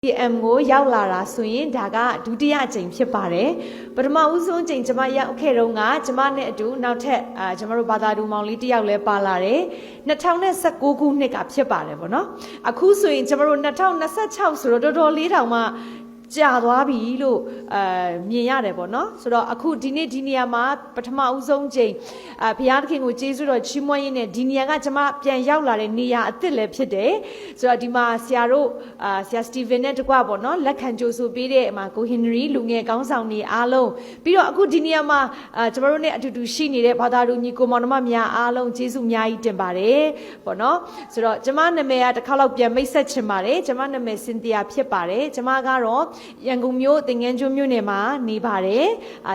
PM ကိုရောက်လာတာဆိုရင်ဒါကဒုတိယအကြိမ်ဖြစ်ပါတယ်ပထမဦးဆုံးအကြိမ်ကျမရောက်ခဲ့တော့ကကျမနဲ့အတူနောက်ထပ်ကျမတို့ဘာသာတူမောင်လေးတစ်ယောက်လည်းပါလာတယ်2019ခုနှစ်ကဖြစ်ပါတယ်ဗောနော်အခုဆိုရင်ကျမတို့2026ဆိုတော့တော်တော်လေးတောင်မှကြာသွားပြီလို့မြင်ရတယ်ပေါ့နော်ဆိုတော့အခုဒီနေ့ဒီနေရာမှာပထမဦးဆုံးချိန်ဘုရားသခင်ကိုကျေးဇူးတော်ချီးမွမ်းရင်းနဲ့ဒီနေရာကကျွန်မပြန်ရောက်လာတဲ့နေရာအစ်စ်လည်းဖြစ်တယ်ဆိုတော့ဒီမှာဆရာတို့ဆရာစတီဗင်နဲ့တကွပေါ့နော်လက်ခံကြိုဆိုပေးတဲ့ကိုဟင်နရီလူငယ်ကောင်းဆောင်တွေအားလုံးပြီးတော့အခုဒီနေရာမှာကျွန်တော်တို့နဲ့အတူတူရှိနေတဲ့ဘာသာတူညီကိုမောင်နှမများအားလုံးကျေးဇူးအများကြီးတင်ပါတယ်ပေါ့နော်ဆိုတော့ကျွန်မနာမည်ကတစ်ခါလောက်ပြန်မိတ်ဆက်ချင်ပါတယ်ကျွန်မနာမည်စင်တီယာဖြစ်ပါတယ်ကျွန်မကတော့ရန်ကုန်မြို့သင်္ကန်းကျွန်းမြို့နယ်မှာနေပါတယ်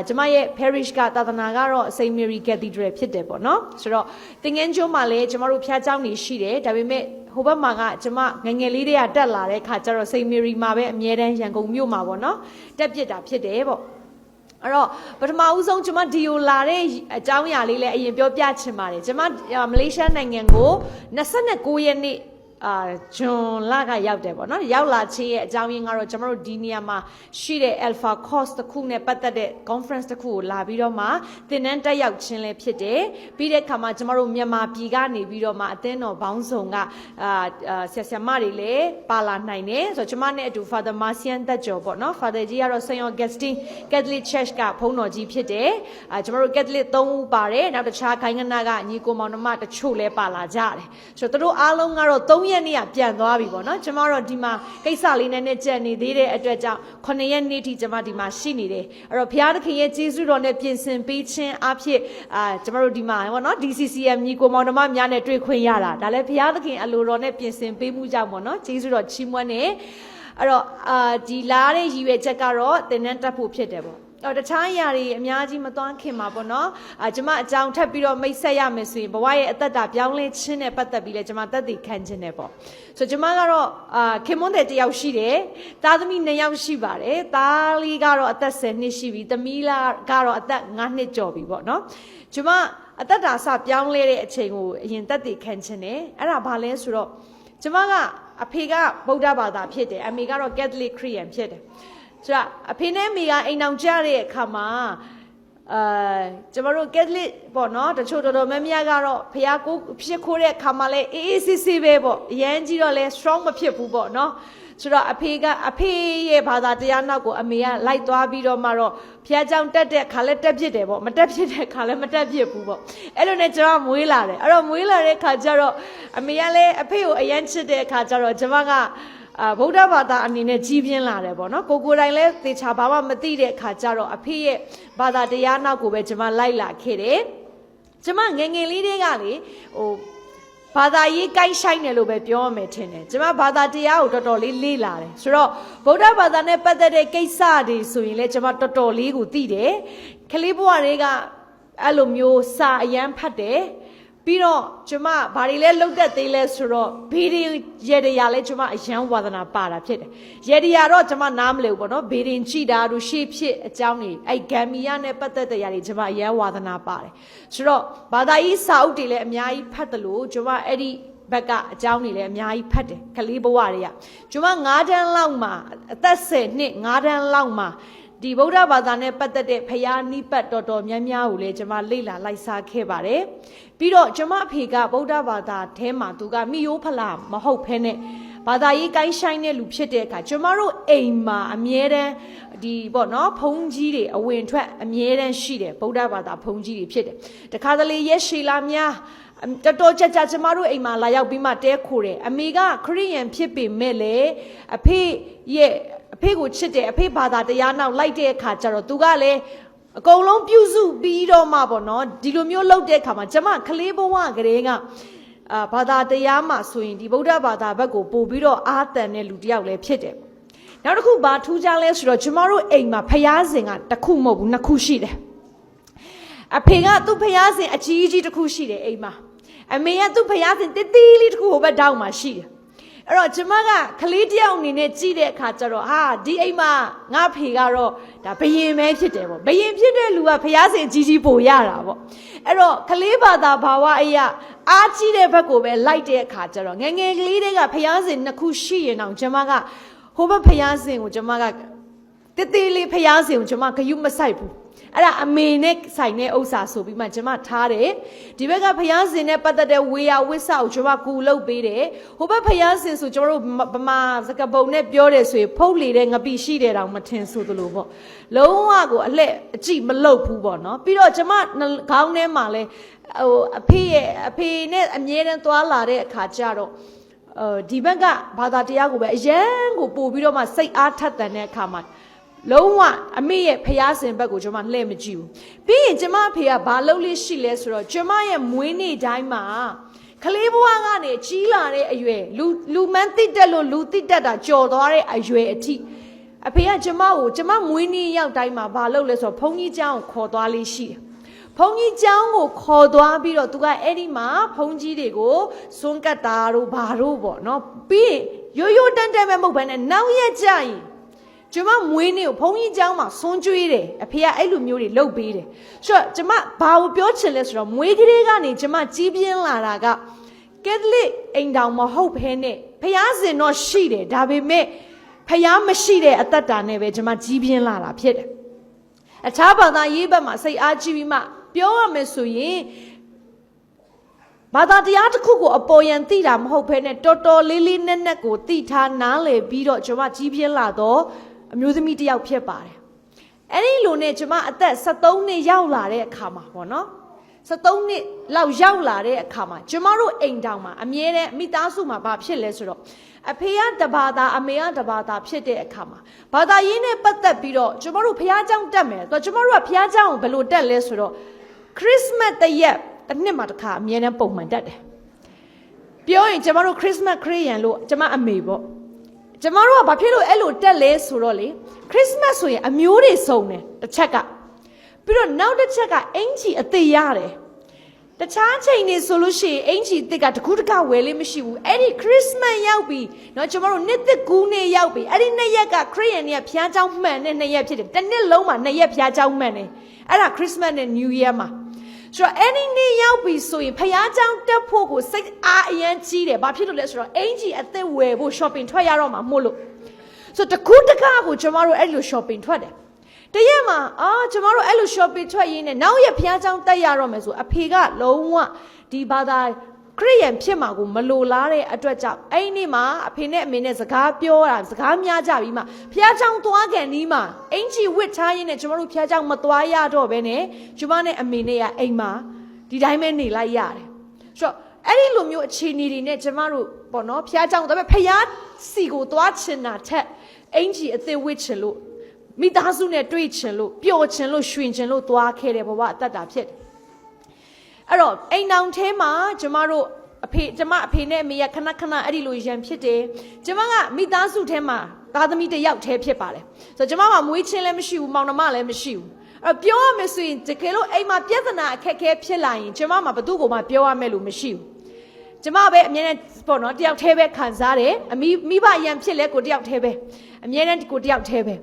ကျမရဲ့ parish ကသာသနာကတော့ Saint Mary Cathedral ဖြစ်တယ်ပေါ့နော်ဆိုတော့သင်္ကန်းကျွန်းမှာလည်းကျမတို့ဖျားเจ้าနေရှိတယ်ဒါပေမဲ့ဟိုဘက်မှာကကျမငငယ်လေးတွေကတက်လာတဲ့ခါကျတော့ Saint Mary မှာပဲအမြဲတမ်းရန်ကုန်မြို့မှာပေါ့နော်တက်ပြစ်တာဖြစ်တယ်ပေါ့အဲ့တော့ပထမဦးဆုံးကျမဒီယိုလာတဲ့အကြောင်းအရာလေးလည်းအရင်ပြောပြချင်ပါတယ်ကျမမလေးရှားနိုင်ငံကို29ရက်နေ့ဂျွန်လကရောက်တယ်ပေါ့နော်ရောက်လာခြင်းရဲ့အကြောင်းရင်းကတော့ကျွန်တော်တို့ဒီနေရာမှာရှိတဲ့ Alpha Course တစ်ခုနဲ့ပတ်သက်တဲ့ conference တစ်ခုကိုလာပြီးတော့မှသင်တန်းတက်ရောက်ခြင်းလည်းဖြစ်တယ်ပြီးတဲ့အခါမှာကျွန်တော်တို့မြန်မာပြည်ကနေပြီးတော့မှအသင်းတော်ဘောင်းဆောင်ကဆရာဆရာမတွေလည်းပါလာနိုင်တယ်ဆိုတော့ကျွန်မနဲ့အတူ Father Marcian သက်ကျော်ပေါ့နော် Father ကြီးကတော့ Saint Augustine Catholic Church ကဘုန်းတော်ကြီးဖြစ်တယ်ကျွန်တော်တို့ Catholic 3ဦးပါတယ်နောက်တခြားခိုင်ကနာကညီကိုမောင်နှမတချို့လည်းပါလာကြတယ်ဆိုတော့သူတို့အားလုံးကတော့3ရက်နေ့ကပြန်သွားပြီပေါ့နော်ကျမတို့ဒီမှာကိစ္စလေးနဲ့ကြံနေသေးတဲ့အတွက်ကြောင့်9ရက်နေ့ထိကျမဒီမှာရှိနေတယ်အဲ့တော့ဘုရားသခင်ရဲ့ကျေးဇူးတော်နဲ့ပြင်ဆင်ပေးခြင်းအဖြစ်ကျမတို့ဒီမှာပေါ့နော် DCCM ညီကိုမောင်နှမများနဲ့တွေ့ခွင့်ရတာဒါလည်းဘုရားသခင်အလိုတော်နဲ့ပြင်ဆင်ပေးမှုကြောင့်ပေါ့နော်ကျေးဇူးတော်ချီးမွမ်းနေအဲ့တော့ဒီလာတဲ့ရည်ရွယ်ချက်ကတော့သင်တန်းတက်ဖို့ဖြစ်တယ်ပေါ့တခြားအရာတွေအများကြီးမသွားခင်မှာပေါ့နော်ကျမအကြောင်းထပ်ပြီးတော့မိတ်ဆက်ရမယ်ဆိုရင်ဘဝရဲ့အသက်တာပြောင်းလဲခြင်းနဲ့ပတ်သက်ပြီးလဲကျမသက်သေခံခြင်းနဲ့ပေါ့ဆိုကျမကတော့ခင်မွန်းတဲ့တယောက်ရှိတယ်သားသမီး2ယောက်ရှိပါတယ်သားလေးကတော့အသက်10နှစ်ရှိပြီသမီးလားကတော့အသက်9နှစ်ကျော်ပြီပေါ့နော်ကျမအသက်တာစပြောင်းလဲတဲ့အချိန်ကိုအရင်သက်သေခံခြင်းနဲ့အဲ့ဒါဘာလဲဆိုတော့ကျမကအဖေကဗုဒ္ဓဘာသာဖြစ်တယ်အမေကတော့ Catholic Christian ဖြစ်တယ်ဆိုတော့အဖေနဲ့မိကအိမ်အောင်ကြတဲ့အခါမှာကျမတို့ Catholic ပေါ့နော်တချို့တော်များများကတော့ဖះကိုဖြစ်ခိုးတဲ့အခါမှာလဲအေးအေးဆေးဆေးပဲပေါ့အရန်ကြီးတော့လဲ strong မဖြစ်ဘူးပေါ့နော်ဆိုတော့အဖေရဲ့ဘာသာတရားနောက်ကိုအမေကလိုက်သွားပြီးတော့မှတော့ဖះเจ้าတက်တဲ့ခါလဲတက်ဖြစ်တယ်ပေါ့မတက်ဖြစ်တဲ့ခါလဲမတက်ဖြစ်ဘူးပေါ့အဲ့လိုနဲ့ကျွန်တော်မွေးလာတယ်အဲ့တော့မွေးလာတဲ့ခါကျတော့အမေကလည်းအဖေကိုအရန်ချစ်တဲ့ခါကျတော့ကျွန်မကဗုဒ္ဓဘာသာအနေနဲ့ကြီးပြင်းလာတယ်ပေါ့နော်ကိုယ်တိုင်လည်းသေချာဘာမှမသိတဲ့အခါကျတော့အဖေရဲ့ဘာသာတရားနောက်ကိုပဲကျွန်မလိုက်လာခဲ့တယ်ကျွန်မငယ်ငယ်လေးတွေကလေဘာသာရေးကိုက်ဆိုင်တယ်လို့ပဲပြောရမယ်ထင်တယ်ကျွန်မဘာသာတရားကိုတော်တော်လေးလေ့လာတယ်ဆိုတော့ဗုဒ္ဓဘာသာနဲ့ပတ်သက်တဲ့ကိစ္စတွေဆိုရင်လည်းကျွန်မတော်တော်လေးကိုသိတယ်ကလေးဘဝတွေကအဲ့လိုမျိုးစာအရန်ဖတ်တယ်ပြီးတော့ကျမဘာတွေလဲလုတ်တက်သေးလဲဆိုတော့ဘေးရင်ရေတရာလဲကျမအရန်ဝါသနာပါတာဖြစ်တယ်ရေတရာတော့ကျမနားမလည်ဘူးပေါ့နော်ဘေးရင်ကြည်တာတို့ရှေ့ဖြစ်အကြောင်းတွေအဲ့ဂမ်မီယာနဲ့ပတ်သက်တဲ့ຢာတွေကျမအရန်ဝါသနာပါတယ်ဆိုတော့ဘာသာရေးစာအုပ်တွေလည်းအများကြီးဖတ်တယ်လို့ကျမအဲ့ဒီဘက်ကအကြောင်းတွေလည်းအများကြီးဖတ်တယ်ကလေးဘဝတွေကကျမ9တန်းလောက်မှာအသက်10နှစ်9တန်းလောက်မှာဒီဗုဒ္ဓဘာသာနဲ့ပတ်သက်တဲ့ဖျားနိပတ်တော်တော်များများကိုလည်းကျွန်မလေ့လာလိုက်စားခဲ့ပါတယ်ပြီးတော့ကျွန်မအဖေကဗုဒ္ဓဘာသာထဲမှာသူကမိယိုးဖလားမဟုတ်ဖ ೇನೆ ဘာသာရေးကိုင်းဆိုင်တဲ့လူဖြစ်တဲ့အခါကျွန်မတို့အိမ်မှာအမြဲတမ်းဒီပေါ့နော်ဘုန်းကြီးတွေအဝင်ထွက်အမြဲတမ်းရှိတယ်ဗုဒ္ဓဘာသာဘုန်းကြီးတွေဖြစ်တယ်တခါတလေရက်ရှည်လာများတော်တော်ကြကျမတို့အိမ်မှာလာရောက်ပြီးမှတဲခိုတယ်အမေကခရစ်ယာန်ဖြစ်ပေမဲ့လေအဖေကိုချစ်တယ်အဖေဘာသာတရားနောက်လိုက်တဲ့အခါကျတော့သူကလည်းအကုန်လုံးပြုစုပြီးတော့မှပေါ့နော်ဒီလိုမျိုးလုပ်တဲ့အခါမှာကျမကလေးဘဝကလေးကဘာသာတရားမှာဆိုရင်ဒီဗုဒ္ဓဘာသာဘက်ကိုပို့ပြီးတော့အားတန်တဲ့လူတစ်ယောက်လည်းဖြစ်တယ်နောက်တစ်ခုဘာထူးခြားလဲဆိုတော့ကျမတို့အိမ်မှာဖျားစင်ကတစ်ခုမဟုတ်ဘူး2ခုရှိတယ်အဖေကသူ့ဖျားစင်အကြီးကြီးတစ်ခုရှိတယ်အိမ်မှာအမေကသူ့ဖျားစင်တစ်သီးလေးတစ်ခုဟိုဘက်တောက်မှာရှိတယ်အဲ့တော့ကျမကကလေးတယောက်အနေနဲ့ကြည့်တဲ့အခါကျတော့ဟာဒီအိမ်မှာငါဖေကတော့ဒါဘယင်ပဲဖြစ်တယ်ပေါ့ဘယင်ဖြစ်တဲ့လူကဖျားစင်ကြီးကြီးပို့ရတာပေါ့အဲ့တော့ကလေးဘာသာဘာဝအရာအားကြီးတဲ့ဘက်ကိုပဲလိုက်တဲ့အခါကျတော့ငယ်ငယ်ကလေးတွေကဖျားစင်2ခုရှိရင်တော့ကျမက ဟိုဘက်ဖျားစင်ကိုကျမကတေးသေးလေးဖျားစင်ကိုကျမဂယုမဆိုင်ဘူးအဲ့ဒါအမေနဲ့ဆိုင်တဲ့ဥစ္စာဆိုပြီးမှကျမထားတယ်ဒီဘက်ကဖျားစင်နဲ့ပတ်သက်တဲ့ဝေယဝိဆာကိုကျမကူလုပ်ပေးတယ်ဟိုဘက်ဖျားစင်ဆိုကျမတို့ဗမာစကားပုံနဲ့ပြောတယ်ဆိုရင်ဖုတ်လေတဲ့ငပိရှိတယ်တောင်မထင်ဆိုသလိုပေါ့လုံးဝကိုအလှဲ့အကြည့်မလုပ်ဘူးပေါ့နော်ပြီးတော့ကျမခေါင်းထဲမှာလဲဟိုအဖေနဲ့အမြဲတမ်းသွားလာတဲ့အခါကျတော့ဒီဘက်ကဘာသာတရားကိုပဲအရန်ကိုပို့ပြီးတော့မှစိတ်အားထက်သန်တဲ့အခါမှာလုံးဝအမေရဲ့ဖျားစင်ဘက်ကိုကျွန်မလှည့်မကြည့်ဘူးပြီးရင်ကျွန်မအဖေကဘာလုပ်လို့ရှိလဲဆိုတော့ကျွန်မရဲ့မွေးနေ့တိုင်းမှာကလေးဘဝကနေကြီးလာတဲ့အရွယ်လူမန်းတိတက်လို့လူတိတက်တာကြော်သွားတဲ့အရွယ်အထိအဖေကကျွန်မမွေးနေ့ရောက်တိုင်းမှာဘာလုပ်လဲဆိုတော့ဘုန်းကြီးကျောင်းကိုခေါ်သွားလေးရှိတယ်ဘုန်းကြီးကျောင်းကိုခေါ်သွားပြီးတော့သူကအဲ့ဒီမှာဘုန်းကြီးတွေကိုစွန့်ကတ်တာတို့ဘာတို့ပေါ့နော်ပြီးရင်ရိုးတန်းတန်းပဲမဟုတ်ဘဲနဲ့နောက်ရက်ကြရင်ကျမမွေးနေ့ကိုဘုန်းကြီးကျောင်းမှာဆွန်းကျွေးတယ်အဖေကအဲ့လိုမျိုးတွေလုပ်ပေးတယ်ဆိုတော့ကျမဘာကိုပြောချင်လဲဆိုတော့မွေးကလေးကနေကျမကြီးပြင်းလာတာကကက်သလစ်အိမ်တော်မဟုတ်ဘဲနဲ့ဖျားစင်တော့ရှိတယ်ဒါပေမဲ့ဖျားမရှိတဲ့အသက်တာနဲ့ပဲကျမကြီးပြင်းလာတာဖြစ်တယ်အခြားဘာသာရေးဘက်မှာစိတ်အားကြီးပြီးမှပြောရမယ်ဆိုရင်ဘာသာတရားတစ်ခုကိုအပေါ်ယံသိတာမဟုတ်ဘဲနဲ့တော်တော်လေးလေးနက်နက်ကိုသိထားနားလည်ပြီးတော့ကျွန်မကြီးပြင်းလာတော့အမျိုးသမီးတစ်ယောက်ဖြစ်ပါတယ်အဲ့ဒီလိုနဲ့ကျွန်မအသက်73နှစ်ရောက်လာတဲ့အခါမှာပေါ့နော်73နှစ်လောက်ရောက်လာတဲ့အခါမှာကျွန်မတို့အိမ်တောင်မှာအမြဲတမ်းမိသားစုမှာဘာဖြစ်လဲဆိုတော့အဖေကတဘာသာအမေကတဘာသာဖြစ်တဲ့အခါမှာဘာသာရေးနဲ့ပတ်သက်ပြီးတော့ကျွန်မတို့ဘုရားကျောင်းတက်မယ်ဆိုတော့ကျွန်မတို့ကဘုရားကျောင်းကိုဘယ်လိုတက်လဲဆိုတော့ခရစ်မတ်တရက်တစ်နှစ်မှာတစ်ခါအမြဲတမ်းပုံမှန်တက်တယ်ပြောရင်ကျမတို့ခရစ်မတ်ခရစ်ယာန်လို့ကျမအမေပေါ့ကျမတို့ကဘာဖြစ်လို့အဲ့လိုတက်လဲဆိုတော့လေခရစ်မတ်ဆိုရင်အမျိုးတွေစုံတယ်တစ်ချက်ကပြီးတော့နောက်တစ်ချက်ကအင်ကြီးအသေးရတယ်တခြားချိန်တွေဆိုလို့ရှိရင်အင်ကြီးအသစ်ကတကူးတကဝယ်လေးမရှိဘူးအဲ့ဒီခရစ်မတ်ရောက်ပြီเนาะကျမတို့နှစ်သက်ကူးနေရောက်ပြီအဲ့ဒီနှစ်ရက်ကခရစ်ယာန်တွေကဘုရားကျောင်းမှန်တဲ့နှစ်ရက်ဖြစ်တယ်တစ်နှစ်လုံးမှာနှစ်ရက်ဘုရားကျောင်းမှန်တယ်အဲ့ဒါခရစ်မတ်နဲ့ New Year မှာဆိုတော့အဲ့ဒီနေ့ရောက်ပြီဆိုရင်ဖျားเจ้าတက်ဖို့ကိုစိတ်အားအရန်ကြီးတယ်ဘာဖြစ်လို့လဲဆိုတော့အင်ကြီးအသက်ဝယ်ဖို့ shopping ထွက်ရတော့မှာမို့လို့ဆိုတော့တကူးတကားကိုကျမတို့အဲ့လို shopping ထွက်တယ်တရက်မှာကျမတို့အဲ့လို shopping ထွက်ရင်းနဲ့နောက်ရက်ဖျားเจ้าတက်ရတော့မယ်ဆိုအဖေကလုံးဝဒီဘာသာခရစ်ယာန်ဖြစ်မှာကိုမလိုလားတဲ့အတွက်ကြောင့်အဲ့ဒီနေ့မှာအဖေနဲ့အမေနဲ့စကားပြောတာစကားများကြပြီးမှဖျားเจ้าသွားကန်ဒီမှာအင်ကြီးဝစ်ထားရင်းနဲ့ကျမတို့ဖျားเจ้าမသွားရတော့ဘဲနဲ့ကျမနဲ့အမေနဲ့ကအိမ်မှာဒီတိုင်းပဲနေလိုက်ရတယ်ဆိုတော့အဲ့ဒီလိုမျိုးအခြေအနေတွေနဲ့ကျမတို့ပေါ့နော်ဖျားเจ้าဒါပေမဲ့ဖျားစီကိုသွားချင်တာထက်အင်ကြီးအသေးဝစ်ချင်လို့မိသားစုနဲ့တွေ့ချင်လို့ပျော်ချင်လို့ရွှင်ချင်လို့သွားခဲ့တဲ့ဘဝအသက်တာဖြစ်တယ်အဲ့တော့အိမ်တော်ထဲမှာကျမတို့ကျမအဖေနဲ့အမေကခဏအဲ့ဒီလိုရန်ဖြစ်တယ်ကျမကမိသားစုထဲမှာသားသမီးတစ်ယောက်တည်းဖြစ်ပါတယ်ဆိုတော့ကျမကမွေးချင်းလည်းမရှိဘူးမောင်နှမလည်းမရှိဘူးအဲ့ပြောရမယ်ဆိုရင်တကယ်လို့အိမ်မှာပြဿနာအခက်အခဲဖြစ်လာရင်ကျမမှာဘသူ့ကိုမှပြောရမယ်လို့မရှိဘူးကျမပဲအမြဲတမ်းပေါ့နော်တယောက်တည်းပဲခံစားတယ်မိဘရန်ဖြစ်လဲကိုတယောက်တည်းပဲအမြဲတမ်းကိုတယောက်တည်းပဲ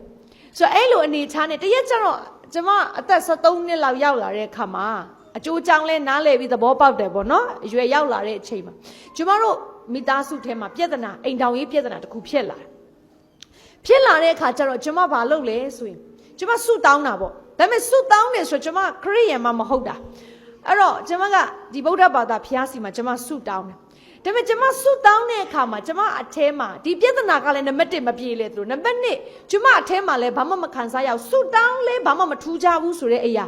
ဆိုတော့အဲ့လိုအနေထားနဲ့တရက်ကျတော့ကျမအသက်73နှစ်လောက်ရောက်လာတဲ့အခါမှာအကျိုးကြောင့်လဲနားလည်ပြီးသဘောပေါက်တယ်ပေါ့နော်အရွယ်ရောက်လာတဲ့အချိန်မှာကျမတို့မိသားစုထဲမှာပြဿနာအိမ်တောင်ရေးပြဿနာတစ်ခုဖြစ်လာတဲ့အခါကျတော့ကျမဘာလုပ်လဲဆိုရင်ကျမဆုတောင်းတာပေါ့ဒါပေမဲ့ဆုတောင်းတယ်ဆိုတော့ကျမခရစ်ယာန်မှမဟုတ်တာအဲ့တော့ကျမကဒီဗုဒ္ဓဘာသာဖျားစီမှာကျမဆုတောင်းတယ်ဒါပေမဲ့ကျမဆုတောင်းတဲ့အခါမှာကျမအထဲမှာဒီပြဿနာကလည်းနံပါတ်1မပြေလေသူနံပါတ်2ကျမအထဲမှာလည်းဘာမှမခံစားရအောင်ဆုတောင်းလဲဘာမှမထူးခြားဘူးဆိုတဲ့အရာ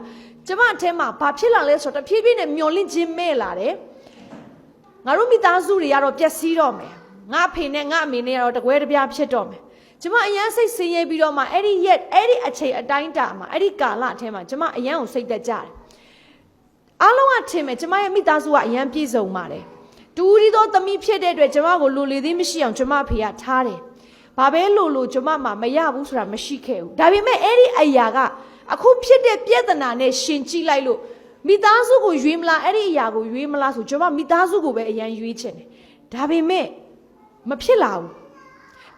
ကျမအထဲမှာဘာဖြစ်လာလဲဆိုတော့တဖြည်းဖြည်းနဲ့မျောလင့်ခြင်းမဲ့လာတယ်ငါတို့မိသားစုတွေကတော့ပျက်စီးတော့မယ်ငါအဖေနဲ့ငါအမေနဲ့ကတော့တကွဲတပြားဖြစ်တော့မယ်ကျမအရန်စိတ်ဆင်းရဲပြီးတော့မှအဲ့ဒီအချိန်အတိုင်းတာမှာအဲ့ဒီကာလအထဲမှာကျမအရန်ကိုစိတ်သက်ကြတယ်အားလုံးကထင်မယ်ကျမရဲ့မိသားစုကအရန်ပြည့်စုံပါတယ်တူရီသောသမီးဖြစ်တဲ့အတွက်ကျမကိုလိုလေသေးမရှိအောင်ကျမအဖေကထားတယ်ဘာပဲလိုကျမမှမရဘူးဆိုတာမရှိခဲ့ဘူးဒါပေမဲ့အဲ့ဒီအရာကအခုဖြစ်တဲ့ပြဿနာနဲ့ရှင်ကြည့်လိုက်လို့မိသားစုကိုရွေးမလားအဲ့ဒီအရာကိုရွေးမလားဆိုကျမမိသားစုကိုပဲအရန်ရွေးချင်တယ်ဒါပေမဲ့မဖြစ်လာဘူး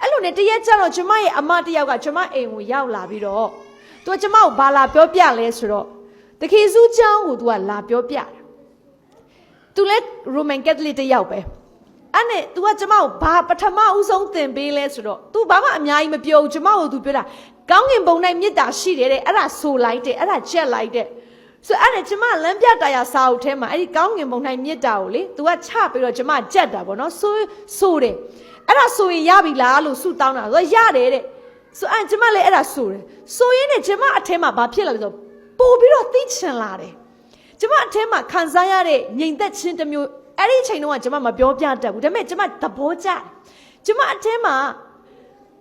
အဲ့လိုနဲ့တရက်ကျတော့ကျမရဲ့အမတယောက်ကကျမအိမ်ကိုရောက်လာပြီးတော့သူကကျမကိုဘာလာပြောပြလဲဆိုတော့တခေစုเจ้าကိုသူကလာပြောပြတယ်သူလည်း Roman Catholic တယောက်ပဲ အဲ့နဲ့ तू ကကျမကိုဘာပထမဦးဆုံးသင်ပေးလဲဆိုတော့ तू ဘာမှအများကြီးမပြောဘူးကျမကို तू ပြောတာကောင်းကင်ဘုံ၌မေတ္တာရှိတယ်တဲ့အဲ့ဒါဆိုလိုက်တယ်အဲ့ဒါချက်လိုက်တဲ့ဆိုအဲ့ဒါကျမလမ်းပြတရားစာအုပ်ထဲမှာအဲ့ဒီကောင်းကင်ဘုံ၌မေတ္တာကိုလေ तू ကချပြီးတော့ကျမကြက်တာပေါ့နော်ဆိုတယ်အဲ့ဒါဆိုရင်ရပြီလားလို့ဆုတောင်းတာဆိုရတယ်တဲ့ဆိုအဲ့ကျမလည်းအဲ့ဒါဆိုတယ်ဆိုရင်လည်းကျမအထဲမှာဘာဖြစ်လာလဲဆိုပို့ပြီးတော့သိချင်လာတယ်ကျမအထဲမှာခံစားရတဲ့ငြိမ်သက်ခြင်းတစ်မျိုးအဲ့ဒီချိန်တုန်းကကျမမပြောပြတတ်ဘူးဒါပေမဲ့ကျမသဘောကျတယ်ကျမအထဲမှာ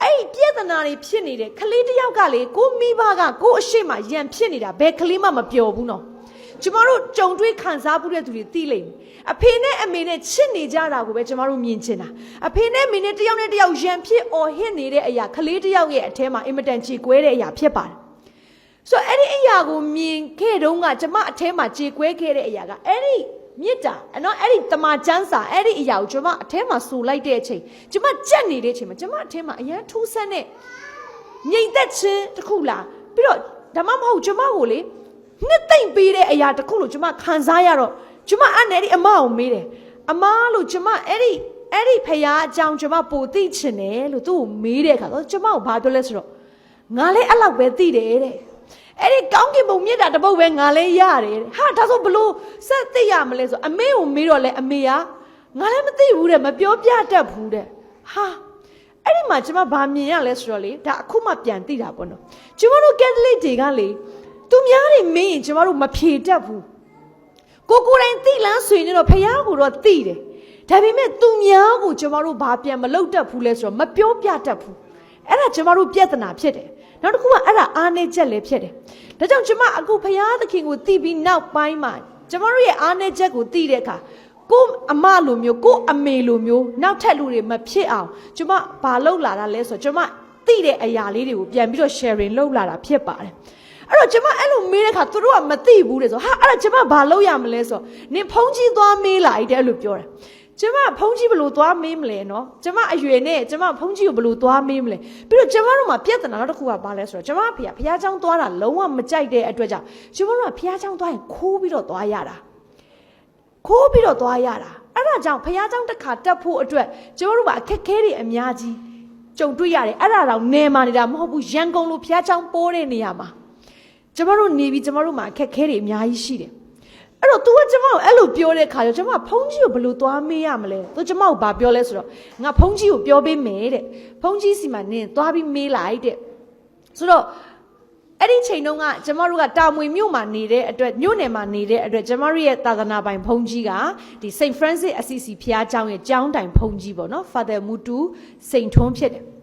အဲ့ဒီပြဿနာတွေဖြစ်နေတဲ့ကလေးတစ်ယောက်ကလေကိုမိဘကကိုအရှိမရန်ဖြစ်နေတာဘယ်ကလေးမှမပျော်ဘူးနော်ကျမတို့ကြုံတွေ့ခံစားမှုတဲ့သူတွေသိလိမ့်မယ်အဖေနဲ့အမေနဲ့ချစ်နေကြတာကိုပဲကျမတို့မြင်ချင်တာအဖေနဲ့အမေနဲ့တယောက်နဲ့တယောက်ရန်ဖြစ်အော်ဟစ်နေတဲ့အရာကလေးတစ်ယောက်ရဲ့အထဲမှာအင်မတန်ကြေကွဲတဲ့အရာဖြစ်ပါတယ်ဆိုအဲ့ဒီအရာကိုမြင်ခဲ့တုန်းကကျမအထဲမှာကြေကွဲခဲ့တဲ့အရာကအဲ့ဒီမြစ်တာနော်အဲ့ဒီတမချန်းစာအဲ့ဒီအရာကိုကျမအထဲမှာဆူလိုက်တဲ့အချိန်ကျမကြက်နေတဲ့အချိန်မှာကျမအထဲမှာအရန်ထူးဆန်းတဲ့ငြိမ်သက်ခြင်းတစ်ခုလားပြီးတော့ဒါမှမဟုတ်ကျမကိုလေနှစ်သိမ့်ပေးတဲ့အရာတစ်ခုလို့ကျမခံစားရတော့ကျမအဲ့နဲ့ဒီအမအောင်မေးတယ်အမလို့ကျမအဲ့ဒီဖယားအကြောင်းကျမပိုသိချင်တယ်လို့သူ့ကိုမေးတဲ့အခါကျမကိုဘာပြောလဲဆိုတော့ငါလည်းအဲ့လောက်ပဲသိတယ်တဲ့အဲ့ဒီကောင်းကင်ဘုံမြတ်တာတပုတ်ပဲငါလည်းရတယ်တဲ့ဟာဒါဆိုဘလို့ဆက်သိရမလဲဆိုအမေကိုမေးတော့လဲအမေကငါလည်းမသိဘူးတဲ့မပြောပြတတ်ဘူးတဲ့ဟာအဲ့ဒီမှာကျမဘာမြင်ရလဲဆိုတော့လေဒါအခုမှပြန်သိတာပေါ့နော်ကျမတို့ကက်သလစ်တွေကလေသူများတွေမေးရင်ကျမတို့မဖြေတတ်ဘူးကိုယ်တိုင်သိလန်းဆွေနေတော့ဖယားကိုတော့သိတယ်ဒါပေမဲ့သူများကိုကျမတို့ဘာပြန်မလုပ်တတ်ဘူးလဲဆိုတော့မပြောပြတတ်ဘူးအဲ့ဒါကျမတို့ပြဿနာဖြစ်တယ်နောက်တစ်ခုကအဲ့ဒါအားနည်းချက်လည်းဖြစ်တယ်ဒါကြောင့်ကျမအခုဖယားသခင်ကိုသိပြီးနောက်ပိုင်းမှာကျမတို့ရဲ့အားနည်းချက်ကိုသိတဲ့အခါကိုအမလိုမျိုးကိုအမေလိုမျိုးနောက်ထပ်လူတွေမဖြစ်အောင်ကျမဘာလုပ်လာတာလဲဆိုတော့ကျမသိတဲ့အရာလေးတွေကိုပြန်ပြီးတော့ sharing လုပ်လာတာဖြစ်ပါတယ်အဲ့တော့ကျမအဲ့လိုမေးတဲ့အခါသူတို့ကမသိဘူးတဲ့ဆိုဟာအဲ့ဒါကျမဘာလုပ်ရမလဲဆိုနင်ဖုန်းကြီးသွားမေးလိုက်တဲ့လို့ပြောတယ်ကျမဖုန်းကြီးဘလို့သွားမေးမလဲနော်ကျမအရွယ်နဲ့ကျမဖုန်းကြီးကိုဘလို့သွားမေးမလဲပြီးတော့ကျမတို့မှာပြဿနာနောက်တစ်ခုကဘာလဲဆိုတော့ကျမဖះเจ้าသွားတာလုံးဝမကြိုက်တဲ့အတွက်ကြောင့်ကျမတို့ကဖះเจ้าသွားရင်ခိုးပြီးတော့သွားရတာအဲ့ဒါကြောင့်ဖះเจ้าတစ်ခါတက်ဖို့အတွက်ကျမတို့ကအခက်ခဲတွေအများကြီးကြုံတွေ့ရတယ်အဲ့ဒါတော့နယ်မှာနေတာမဟုတ်ဘူးရန်ကုန်လိုဖះเจ้าပိုးတဲ့နေရာမှာကျမတို့နေပြီးကျမတို့မှာအခက်ခဲတွေအများကြီးရှိတယ်အဲ့တော့ तू ကကျမကိုအဲ့လိုပြောတဲ့ခါကျကျမဖုန်းကြီးကိုဘယ်လိုသွားမေးရမလဲ तू ကျမကိုဘာပြောလဲဆိုတော့ငါဖုန်းကြီးကိုပြောပေးမယ်တဲ့ဖုန်းကြီးစီမှာနင်သွားပြီးမေးလိုက်တဲ့ဆိုတော့အဲ့ဒီချိန်တုန်းကကျမတို့ကတာမွေမြို့မှာနေတဲ့အတွက်မြို့နယ်မှာနေတဲ့အတွက်ကျမတို့ရဲ့သာသနာပိုင်ဖုန်းကြီးကဒီ Saint Francis Assisi ဘုရားကျောင်းရဲ့ကျောင်းတိုင်ဖုန်းကြီးပေါ့နော် Father Mutu စိန်ထွန်းဖြစ်တယ်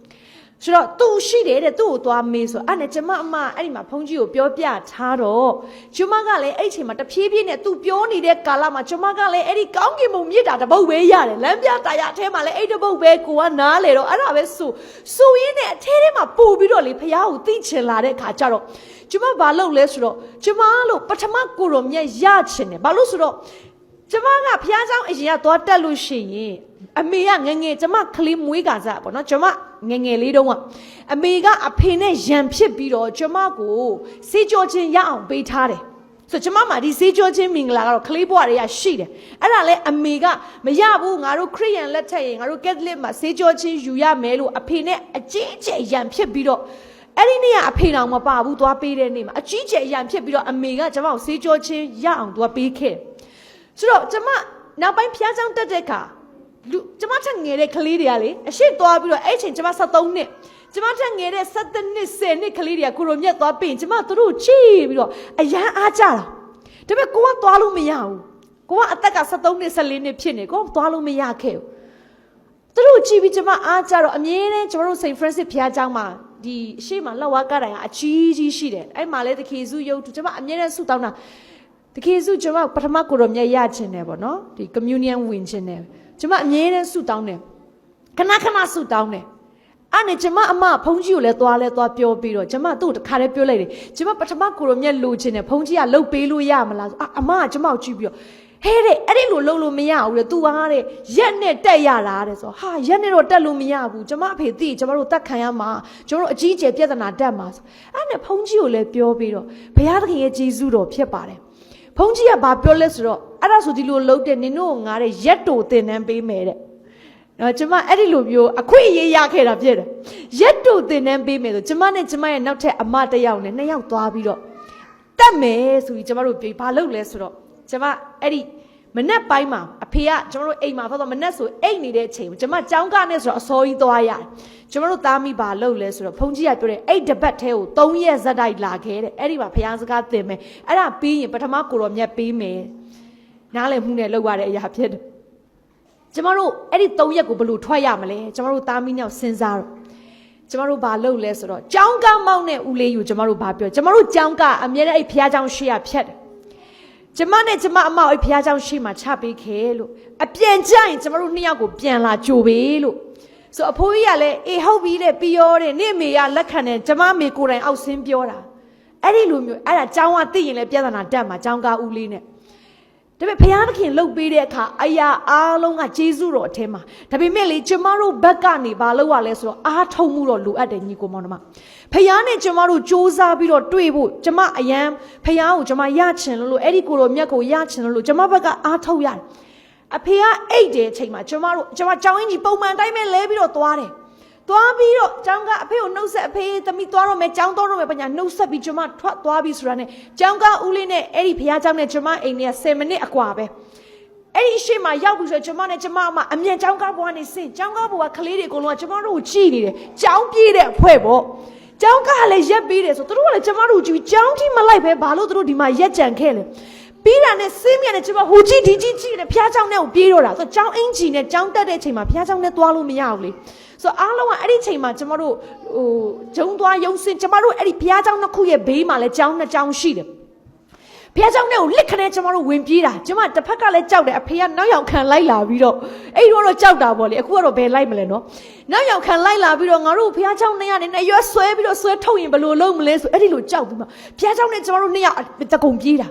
ဆိုတော့သူရှိတယ်တဲ့သူ့ကိုသွားမေးဆိုအဲ့နဲ့ကျမအမအဲ့ဒီမှာဖုန်းကြီးကိုပြောပြထားတော့ကျမကလည်းအဲ့ဒီချိန်မှာတဖြည်းဖြည်းနဲ့သူပြောနေတဲ့ကာလမှာကျမကလည်းအဲ့ဒီကောင်းကင်ဘုံမြစ်တာတပုတ်ပဲရတယ်လမ်းပြတရားအထဲမှာလည်းအဲ့တပုတ်ပဲကိုကနားလေတော့အဲ့ဒါပဲဆိုရင်းနဲ့အထဲထဲမှာပို့ပြီးတော့လေဖယားကိုသိချင်လာတဲ့ခါကျတော့ကျမဘာလုပ်လဲဆိုတော့ကျမလို့ပထမကိုရောမြတ်ရချင်တယ်ဘာလို့ဆိုတော့ကျမကဖယားเจ้าအရင်ကသွားတက်လို့ရှိရင်အမေကငငယ်ကျမကလေးမွေးကစားပေါ့နော်ကျမငငယ်လေးတုန်းကအမေကအဖေနဲ့ရန်ဖြစ်ပြီးတော့ကျမကိုစေးကြောချင်းရအောင်ပေးထားတယ်ဆိုကျမမှာဒီစေးကြောချင်းမင်္ဂလာကတော့ကလေးဘွားတွေကရှိတယ်အဲ့ဒါလဲအမေကမရဘူးငါတို့ခရစ်ယာန်လက်ထက်ရင်ငါတို့ကက်သလစ်မှာစေးကြောချင်းယူရမယ်လို့အဖေနဲ့အကြီးအကျယ်ရန်ဖြစ်ပြီးတော့အဲ့ဒီနေ့ကအဖေတော်မပါဘူးသွားပေးတဲ့နေ့မှာအကြီးကျယ်ရန်ဖြစ်ပြီးတော့အမေကကျမကိုစေးကြောချင်းရအောင်သွားပေးခဲ့ဆိုတော့ကျမနောက်ပိုင်းဖျားချောင်းတက်တဲ့အခါကျမထက်ငယ်တဲ့ကလေးတွေကလေအရှိသွားပြီးတော့အဲ့ချိန်ကျမ73နှစ်ကျမထက်ငယ်တဲ့7နှစ်10နှစ်ကလေးတွေကကိုရိုမြတ်သွားပြင်ကျမတို့ချီပြီးတော့အရန်အားကြတာဒါပေမဲ့ကိုကသွားလို့မရဘူးကိုကအသက်က73နှစ်14နှစ်ဖြစ်နေကိုကသွားလို့မရခဲ့ဘူးသူတို့ကြည့်ပြီးကျမအားကြတော့အမြဲတမ်းကျမတို့ Saint Francis ဘုရားကျောင်းမှာဒီအရှိမလောက်ဝါကတိုင်ကအကြီးကြီးရှိတယ်အဲ့မှာလဲတခေစုရုပ်ကျမအမြဲတမ်းဆုတောင်းတာတခေစုကျမပထမကိုရိုမြတ်ရခြင်းတယ်ပေါ့နော်ဒီ communion ဝင်ခြင်းတယ်ကျမအမြဲတမ်းဆုတောင်းတယ်ခဏဆုတောင်းတယ်အဲ့နဲ့ကျမအမဖုန်းကြီးကိုလည်းသွားပြောပြီးတော့ကျမသူ့တခါတည်းပြောလိုက်တယ်ကျမပထမကိုရိုမြတ်လိုချင်တယ်ဖုန်းကြီးကလှုပ်ပေးလို့ရမလားအမကကျမကိုကြည့်ပြီးတော့ဟဲတဲ့အဲ့ဒီလိုလှုပ်လို့မရဘူးလေ तू ဟာတဲ့ရက်နဲ့တက်ရတာတဲ့ဆိုဟာရက်နဲ့တော့တက်လို့မရဘူးကျမအဖေသိကျမတို့တတ်ခံရမှာကျမတို့အကြီးကျယ်ပြဿနာတက်မှာဆိုအဲ့နဲ့ဖုန်းကြီးကိုလည်းပြောပြီးတော့ဘုရားသခင်ရဲ့ကျေးဇူးတော်ဖြစ်ပါတယ်ဖုန်းကြီးကဘာပြောလဲဆိုတော့အဲ့ဒါဆိုဒီလိုလှုပ်တဲ့နင်တို့ငါတဲ့ရက်တိုတင်နှန်းပေးမယ်တဲ့ နော်ကျမအဲ့ဒီလိုမျိုးအခွင့်အရေးရခဲ့တာဖြစ်တယ်ရက်တူတင်နှန်းပေးမယ်ဆိုကျမနဲ့ကျမရဲ့နောက်ထပ်အမတစ်ယောက်နဲ့နှစ်ယောက်သွားပြီးတော့တက်မယ်ဆိုပြီးကျမတို့ဘာလုပ်လဲဆိုတော့ကျမအဲ့ဒီမနက်ပိုင်းမှာအဖေကကျမတို့အိမ်မှာတော့မနက်ဆိုအိမ်နေတဲ့အချိန်ကျမကြောင်းကနေဆိုတော့အစောကြီးသွားရတယ်ကျမတို့သားမိဘာလုပ်လဲဆိုတော့ဘုန်းကြီးကပြောတယ်အဲ့တပတ်ထဲကို3ရက်ဇက်တိုက်လာခဲ့တဲ့အဲ့ဒီမှာဘုရားစကားသင်မယ်အဲ့ဒါပြီးရင်ပထမကိုတော်မြတ်ပေးမယ်နားလည်မှုနဲ့လုပ်ရတဲ့အရာဖြစ်တယ်ကျမတို့အဲ့ဒီ3ရက်ကိုဘယ်လိုထွက်ရမလဲကျမတို့သားမိနဲ့စဉ်းစားတော့ကျမတို့ဘာလုပ်လဲဆိုတော့ကြောင်းကားမောင်းတဲ့ဦးလေးယူကျမတို့ဘာပြောကျမတို့ကြောင်းကားအမြဲတမ်းအဲ့ဘုရားကျောင်းရှိရဖြတ်တယ်ကျမနဲ့ကျမအမေအဲ့ဘုရားကျောင်းရှိမှချပေးခဲ့လို့အပြန်ကြရင်ကျမတို့နှစ်ယောက်ကိုပြန်လာကြိုပေးလို့ဆိုအဖိုးကြီးကလည်းအေးဟုတ်ပြီတဲ့ပြီးရောတဲ့နေ့မေကလက်ခံတယ်ကျမမေကိုယ်တိုင်အောက်ဆင်းပြောတာအဲ့ဒီလိုမျိုးအဲ့ဒါကျောင်းကသိရင်လည်းပြဿနာတက်မှာကျောင်းကားဦးလေးနဲ့ဒါပေမဲ့ဘုရားသခင်လှုပ်ပေးတဲ့အခါအရာအားလုံးကကျေးဇူးတော်အထက်မှာဒါပေမဲ့လေကျမတို့ဘက်ကနေဘာလုပ်ရလဲဆိုတော့အားထုတ်မှုတော့လိုအပ်တယ်ညီကိုမောင်နှမဘုရားနဲ့ကျမတို့စ조사ပြီးတော့တွေ့ဖို့ကျမအယံဘုရားကိုကျမရချင်လို့အဲ့ဒီကိုယ်တော်မြတ်ကိုရချင်လို့ကျမဘက်ကအားထုတ်ရတယ်အဖေကအိတ်တဲ့အချိန်မှာကျမကြောင်းအင်းကြီးပုံမှန်တိုင်းပဲလဲပြီးတော့သွားတယ်သွားပြီးတော့ကျောင်းကအဖေကိုနှုတ်ဆက်အဖေသမီးသွားတော့မယ်ကျောင်းတော်တော့မယ်ပညာနှုတ်ဆက်ပြီးကျမထွက်သွားပြီးဆိုတာနဲ့ကျောင်းကဦးလေးနဲ့အဲ့ဒီဘုရားကျောင်းနဲ့ကျမအိမ်နဲ့10မိနစ်အကွာပဲအဲ့ဒီရှေ့မှာရောက်ပြီးဆိုကျမနဲ့ကျမအမအမြန်ကျောင်းကားဘွားနေစင်ကျောင်းကားဘွားကလေးတွေအကုန်လုံးကကျမတို့ကိုကြည့်နေတယ်ကျောင်းပြေးတဲ့အဖွဲ့ပေါ့ကျောင်းကားလည်းရက်ပြီးတယ်ဆိုသူတို့ကလည်းကျမတို့ကြည့်ကျောင်းထိမလိုက်ပဲဘာလို့သူတို့ဒီမှာရက်ကြံခဲ့လဲပြီးတာနဲ့စင်းမြနဲ့ကျမဟိုကြည့်ဒီကြည့်ကြည့်နဲ့ဘုရားကျောင်းနဲ့ကိုပြေးတော့တာဆိုကျောင်းအင်ဂျီနဲ့ကျောင်းတက်တဲ့အချိန်မှာဘုရားကျောင်းနဲ့သွားလို့မရဘူးလေဆိုအားလုံးကအဲ့ဒီချိန်မှာကျမတို့ဂျုံသွားရုံစင်ကျမတို့အဲ့ဒီဘုရားကျောင်းတစ်ခုရဲ့ဘေးမှာလည်းကျောင်းနှစ်ကျောင်းရှိတယ်ဘုရားကျောင်းနဲ့ကိုလစ်ခနဲ့ကျမတို့ဝင်ပြေးတာကျမတစ်ဖက်ကလည်းကြောက်တယ်အဖေကနောက်ရောက်ခံလိုက်လာပြီးတော့အဲ့ဒီတော့ကြောက်တာပေါ့လေအခုကတော့ဘယ်လိုက်မလဲနော်နောက်ရောက်ခံလိုက်လာပြီးတော့ငါတို့ဘုရားကျောင်းနဲ့ကနေနဲ့ရွက်ဆွဲပြီးတော့ဆွဲထုတ်ရင်ဘယ်လိုလုပ်မလဲဆိုအဲ့ဒီလိုကြောက်ပြီးမှဘုရားကျောင်းနဲ့ကျမတို့နှစ်ယောက်တကုံပြေးတာ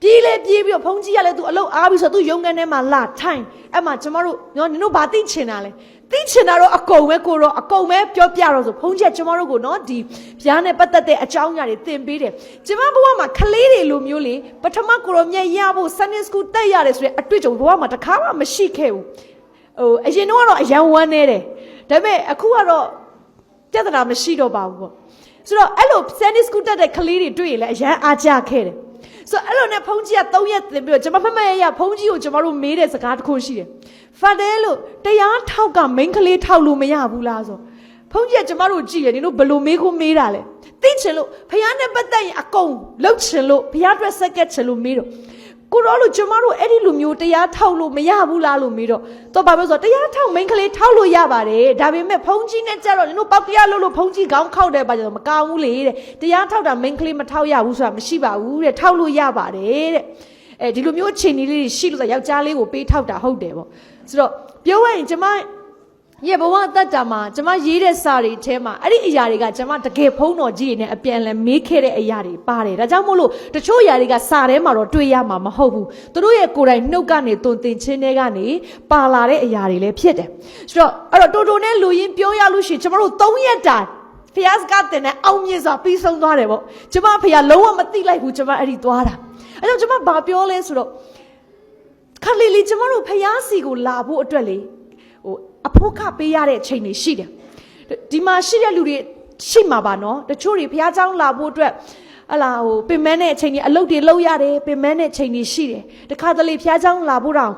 ပြေးလေပြေးပြီးတော့ဘုန်းကြီးကလည်းသူအလုပ်အားပြီးဆိုသူရုံကန်ထဲမှာလာထိုင်အဲ့မှာကျမတို့နင်တို့ဘာသိချင်တာလဲသိချင်တာတော့အကုန်ပဲကိုတော့အကုန်ပဲပြောပြတော့ဆိုဘုန်းကြီးကကျမတို့ကိုနော်ဒီဘုရားနဲ့ပတ်သက်တဲ့အကြောင်းအရာတွေသင်ပေးတယ်ကျမဘဝမှာခလေးတွေလိုမျိုးလေပထမကိုရောမြတ်ရဖို့ Sunday School တက်ရတယ်ဆိုတဲ့အတွေ့အကြုံဘဝမှာတစ်ခါမှမရှိခဲ့ဘူးအရင်တော့အရန်ဝမ်းနေတယ်ဒါပေမဲ့အခုကတော့ပြဿနာမရှိတော့ပါဘူးပေါ့ဆိုတော့အဲ့လို Sunday School တက်တဲ့ခလေးတွေတွေ့ရင်လည်းအရန်အားကြခဲ့တယ်ဆိုအဲ့လိုနဲ့ဘုန်းကြီးက3ရက်သင်ပြီးတော့ကျွန်မမရဘုန်းကြီးကိုကျွန်တော်တို့မေးတဲ့စကားတစ်ခုရှိတယ်ဖတ်တယ်လို့တရားထောက်ကမိန်းကလေးထောက်လို့မရဘူးလားဆိုဘုန်းကြီးကကျွန်တော်တို့ကြည့်ရနင်တို့ဘယ်လိုမေးခွန်းမေးတာလဲသိချင်လို့ဘုရားနဲ့ပတ်သက်ရင်အကုန်လှုပ်ချင်လို့ဘုရားအတွက်ဆက်ကက်ချင်လို့မေးတော့ကိုရောလို့ကျွန်တော်တို့အဲ့ဒီလူမျိုးတရားထောက်လို့မရဘူးလားလို့မေးတော့တော့ဘာပြောဆိုတရားထောက်မိန်းကလေးထောက်လို့ရပါတယ်ဒါပေမဲ့ဘုန်းကြီးနဲ့ကြတော့နင်တို့ပေါက်တရားလို့ဘုန်းကြီးခေါင်းခောက်တယ်ပါကြတော့မကောင်းဘူးလေတဲ့တရားထောက်တာမိန်းကလေးမထောက်ရဘူးဆိုတာမရှိပါဘူးတဲ့ထောက်လို့ရပါတယ်တဲ့အဲဒီလိုမျိုးအခြေအနေလေးတွေရှိလို့ဆိုယောက်ျားလေးကိုပေးထောက်တာဟုတ်တယ်ပေါ့ဆိုတော့ပြောရရင်ကျွန်မရဲ့ဘဝအသက်တာမှာကျွန်မရေးတဲ့စာတွေထဲမှာအဲ့ဒီအရာတွေကကျွန်မတကယ်ဖုံးတော်ကြီးနဲ့အပြန်လဲမေးခဲ့တဲ့အရာတွေပါတယ်ဒါကြောင့်မို့လို့တချို့အရာတွေကစာထဲမှာတော့တွေ့ရမှာမဟုတ်ဘူးသူတို့ရဲ့ကိုယ်တိုင်နှုတ်ကနေသွန်သင်ခြင်းတွေကနေပါလာတဲ့အရာတွေလည်းဖြစ်တယ်ဆိုတော့အဲ့တော့တိုတိုနဲ့လူရင်းပြောရလို့ရှိရင်ကျွန်တော်တို့3ရက်တာဖျားစကားတင်တဲ့အောင်မြင်စွာပြီးဆုံးသွားတယ်ပေါ့ကျွန်မဖျားလုံးဝမသိလိုက်ဘူးကျွန်မအဲ့ဒီသွားတာအဲ့တော့ကျွန်မဘာပြောလဲဆိုတော့ခက်လေးကျွန်မတို့ဖျားစီကိုလာဖို့အတွက်လေအဖို့ခပေးရတဲ့အချိန်တွေရှိတယ်ဒီမှာရှိတဲ့လူတွေရှိမှာပါနော်တချို့တွေဘုရားကျောင်းလာဖို့အတွက်ပင်မနဲ့အချိန်တွေအလုပ်တွေလုပ်ရတယ်ပင်မနဲ့အချိန်တွေရှိတယ်တခါတလေဘုရားကျောင်းလာဖို့တောင်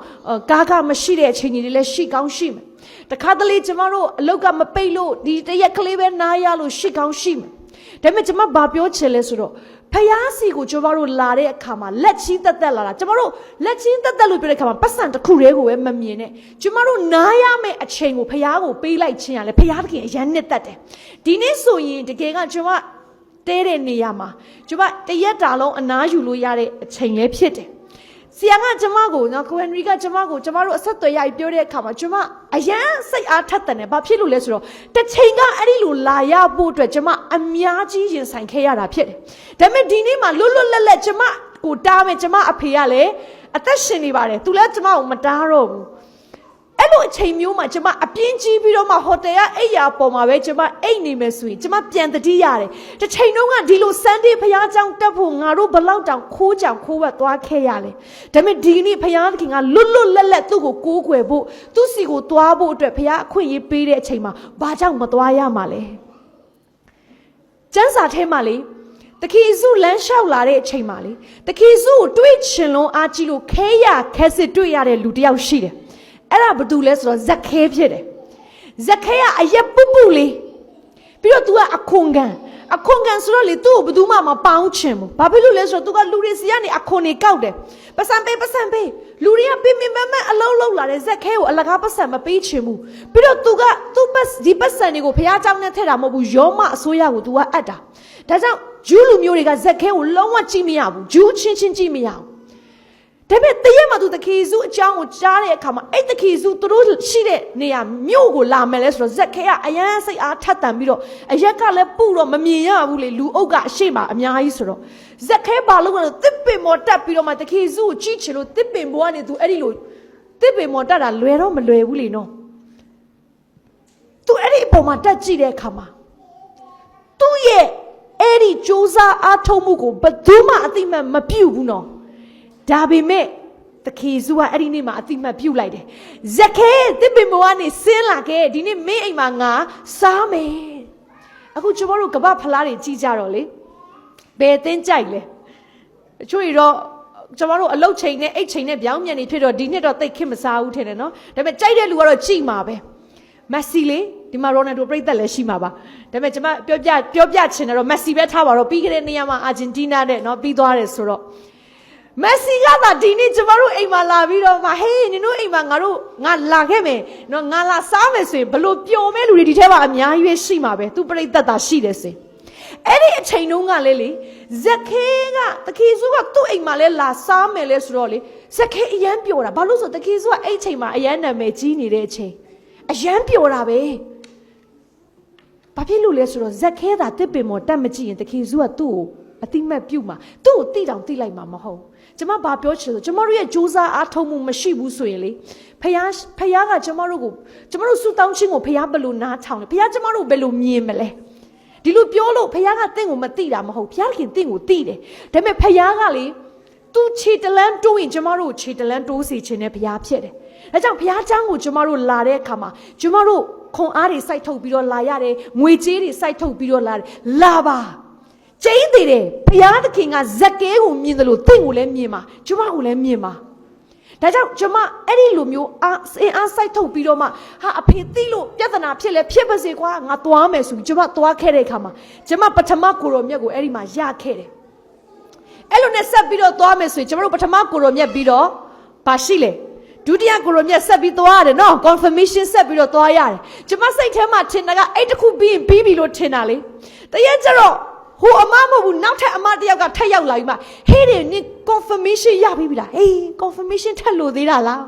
ကားမရှိတဲ့အချိန်တွေလည်းရှိကောင်းရှိမယ်တခါတလေကျမတို့အလုပ်ကမပိတ်လို့ဒီတရက်ကလေးပဲနားရလို့ရှိကောင်းရှိမယ်ဒါပေမဲ့ကျမဘာပြောချင်လဲဆိုတော့ဖယားစီကိုကျမတို့လာတဲ့အခါမှာလက်ချင်းတက်တက်လာတာကျမတို့လက်ချင်းတက်တက်လို့ပြောတဲ့အခါမှာပတ်စံတစ်ခုတည်းကိုပဲမမြင်နဲ့ကျမတို့နားရမယ့်အချိန်ကိုဖယားကိုပေးလိုက်ခြင်းရလဲဖယားတခင်အရန်နှစ်သက်တယ်ဒီနေ့ဆိုရင်တကယ်ကကျမတဲတဲ့နေရာမှာကျမတရက်တာလုံးအနားယူလို့ရတဲ့အချိန်လည်းဖြစ်တယ်ဆရာကကျမကိုနော်ကိုဟန်ရီကကျမတို့အဆက်သွယ်ရပြီးပြောတဲ့အခါမှာကျမအရန်စိတ်အားထက်တယ်နဲ့ဘာဖြစ်လို့လဲဆိုတော့တစ်ချိန်ကအဲ့ဒီလိုလာရဖို့အတွက်ကျမအများကြီးရင်ဆိုင်ခဲ့ရတာဖြစ်တယ်ဒါပေမဲ့ဒီနေ့မှာလွတ်လွတ်လပ်လပ်ကျမကိုတားမယ်ကျမအဖေကလည်းအသက်ရှင်နေပါတယ်သူလည်းကျမကိုမတားတော့ဘူး အဲ့လိုအချိန်မျိုးမှာကျမအပြင်းကြီးပြီးတော့မှဟိုတယ်ကအိယာပေါ်မှာပဲကျမအိတ်နေမယ်ဆိုရင်ကျမပြန်တတိရတယ်တစ်ချိန်လုံးကဒီလိုစန်းတေးဖျားเจ้าတက်ဖို့ငါတို့ဘလောက်တောင်ခိုးကြောင်ခိုးဝက်သွားခဲ့ရလဲဒါပေမဲ့ဒီနေ့ဖျားသခင်ကလွတ်လွတ်လပ်လပ်သူ့ကိုကိုးကွယ်ဖို့သူ့စီကိုသွားဖို့အတွက်ဖျားအခွင့်အရေးပေးတဲ့အချိန်မှာဘာကြောင့်မသွားရမှာလဲကျမ်းစာထဲမှာလေတခီစုလမ်းလျှောက်လာတဲ့အချိန်မှာလေတခီစုကိုတွေးချင်လုံးအားကြီးလို့ခဲရခဲစစ်တွေ့ရတဲ့လူတစ်ယောက်ရှိတယ်အဲ့ဒါဘာတူလဲဆိုတော့ဇက်ခဲဖြစ်တယ်ဇက်ခဲကအရက်ပုပုလေးပြီးတော့ तू ကအခွန်ကန်ဆိုတော့လေသူ့ကိုဘယ်သူမှမပေါင်းချင်ဘူးဘာဖြစ်လို့လဲဆိုတော့ तू ကလူတွေစီကနေအခွန်တွေကောက်တယ်ပတ်စံပေးလူတွေကပြင်းပြင်းမအလုံးလုံးလာတဲ့ဇက်ခဲကိုအလကားပတ်စံမပေးချင်ဘူးပြီးတော့ तू ကသူ့ဒီပတ်စံတွေကိုဖျားเจ้าနဲ့ထည့်တာမဟုတ်ဘူးယောမအစိုးရကို तू ကအပ်တာဒါကြောင့်ဂျူးလူမျိုးတွေကဇက်ခဲကိုလုံးဝကြည့်မရဘူးဂျူးချင်းကြည့်မရဘူးဒါပေမဲ့တရက်မှသူတခီစုအကြောင်းကိုကြားတဲ့အခါမှာအဲ့တခီစုသူတို့ရှိတဲ့နေရာမြို့ကိုလာမယ်လဲဆိုတော့ဇက်ခဲကအယမ်းစိတ်အားထက်သန်ပြီးတော့အရက်ကလည်းပူတော့မမြင်ရဘူးလေလူအုပ်ကအရှိမအများကြီးဆိုတော့ဇက်ခဲဘာလို့လဲတစ်ပင်မော်တက်ပြီးတော့မှတခီစုကိုကြည့်ချင်လို့တစ်ပင်ဘောကနေသူအဲ့ဒီလိုတစ်ပင်မော်တက်တာလွယ်တော့မလွယ်ဘူးလေနော်သူအဲ့ဒီအပေါ်မှာတက်ကြည့်တဲ့အခါမှာသူ့ရဲ့အဲ့ဒီစူးစမ်းအားထုတ်မှုကိုဘယ်သူမှအသိမှမပြုတ်ဘူးနော်ဒါပေမဲ့တခီစုကအဲ့ဒီနေ့မှာအတိမတ်ပြုတ်လိုက်တယ်ဇက်ခဲတစ်ပင်မောကနေဆင်းလာခဲ့ဒီနေ့မင်းအိမ်မှာငါစားမယ်အခုကျွန်တော်တို့ကပ္ပဖလားတွေကြီးကြတော့လေဘယ်သင်းကြိုက်လဲအချို့တော့ကျွန်တော်တို့အလုတ်ချိန်နဲ့အိတ်ချိန်နဲ့ပြောင်းပြန်နေဖြစ်တော့ဒီနှစ်တော့တိတ်ခစ်မစားဘူးထင်တယ်နော်ဒါပေမဲ့ကြိုက်တဲ့လူကတော့ကြိမှာပဲမက်ဆီလေဒီမှာရိုနယ်ဒိုပြိသက်လည်းရှိမှာပါဒါပေမဲ့ကျွန်မပြောပြချင်တယ်တော့မက်ဆီပဲထားပါတော့ပြီးခဲ့တဲ့နေရာမှာအာဂျင်တီးနားနဲ့နော်ပြီးသွားတယ်ဆိုတော့မက်ဆီကသာဒီနေ့ကျမတို့အိမ်မှာလာပြီးတော့မှဟေးနင်တို့အိမ်မှာငါလာခဲ့မယ်နော်ငါလာစားမယ်ဆိုရင်ဘလို့ပျော်မဲ့လူတွေဒီထဲမှာအများကြီးပဲရှိမှာပဲသူပြိသက်သာရှိတယ်စေအဲ့ဒီအချိန်တုန်းကလေဇက်ခဲကတခီစုကသူ့အိမ်မှာလဲလာစားမယ်လဲဆိုတော့လေဇက်ခဲအရန်ပျော်တာဘာလို့ဆိုတခီစုကအဲ့အချိန်မှာအရန်နာမည်ကြီးနေတဲ့အချိန်အရန်ပျော်တာပဲဘာဖြစ်လို့လဲဆိုတော့ဇက်ခဲသာတစ်ပင်မော်တက်မကြည့်ရင်တခီစုကသူ့ကိုအတိမတ်ပြုတ်မှာသူ့ကိုတိတောင်တိလိုက်မှာမဟုတ်ကျမဘာပြောချင်လို့ကျမတို့ရဲ့ကြိုးစားအားထုတ်မှုမရှိဘူးဆိုရင်လေဖယားကကျမတို့စုတောင်းခြင်းကိုဖယားဘယ်လိုနားထောင်လဲဖယားကျမတို့ဘယ်လိုမြင်မလဲဒီလိုပြောလို့ဖယားကတင့်ကိုမသိတာမဟုတ်ဖယားခင်တင့်ကိုသိတယ်ဒါပေမဲ့ဖယားကလေသူခြေတလန်းတိုးရင်ကျမတို့ခြေတလန်းတိုးစီခြင်းနဲ့ဖယားဖြစ်တယ်အဲကြောင့်ဖယားเจ้าကိုကျမတို့လာတဲ့အခါမှာကျမတို့ခွန်အားတွေစိုက်ထုတ်ပြီးတော့လာရတယ်ငွေကြေးတွေစိုက်ထုတ်ပြီးတော့လာပါကျင်းသေးတယ်ဘုရားသခင်ကဇက်ကဲကိုမြင်တယ်လို့တင့်ကိုလည်းမြင်ပါကျမကိုလည်းမြင်ပါဒါကြောင့်ကျမအဲ့ဒီလိုမျိုးအားစိုက်ထုတ်ပြီးတော့မှဟာအဖေသိလို့ပြဿနာဖြစ်လဲဖြစ်ပါစေကွာငါသွားမယ်ဆိုပြီးကျမသွားခဲ့တဲ့အခါမှာကျမပထမကိုရောမြတ်ကိုအဲ့ဒီမှာရခဲ့တယ်အဲ့လိုနဲ့ဆက်ပြီးတော့သွားမယ်ဆိုရင်ကျမတို့ပထမကိုရောမြတ်ပြီးတော့ဘာရှိလဲဒုတိယကိုရောမြတ်ဆက်ပြီးသွားရတယ်နော် confirmation ဆက်ပြီးတော့သွားရတယ်ကျမစိတ်ထဲမှာထင်တာကအဲ့တခုပြီးပြီလို့ထင်တာလေတကယ်ကျတော့ဟိုအမမဟုတ်ဘူးနောက်ထပ်အမတယောက်ကထပ်ရောက်လာပြီးမှဟေးတယ်နင် confirmation ရပြီလားဟေး confirmation ထပ်လို့သေးတာလာ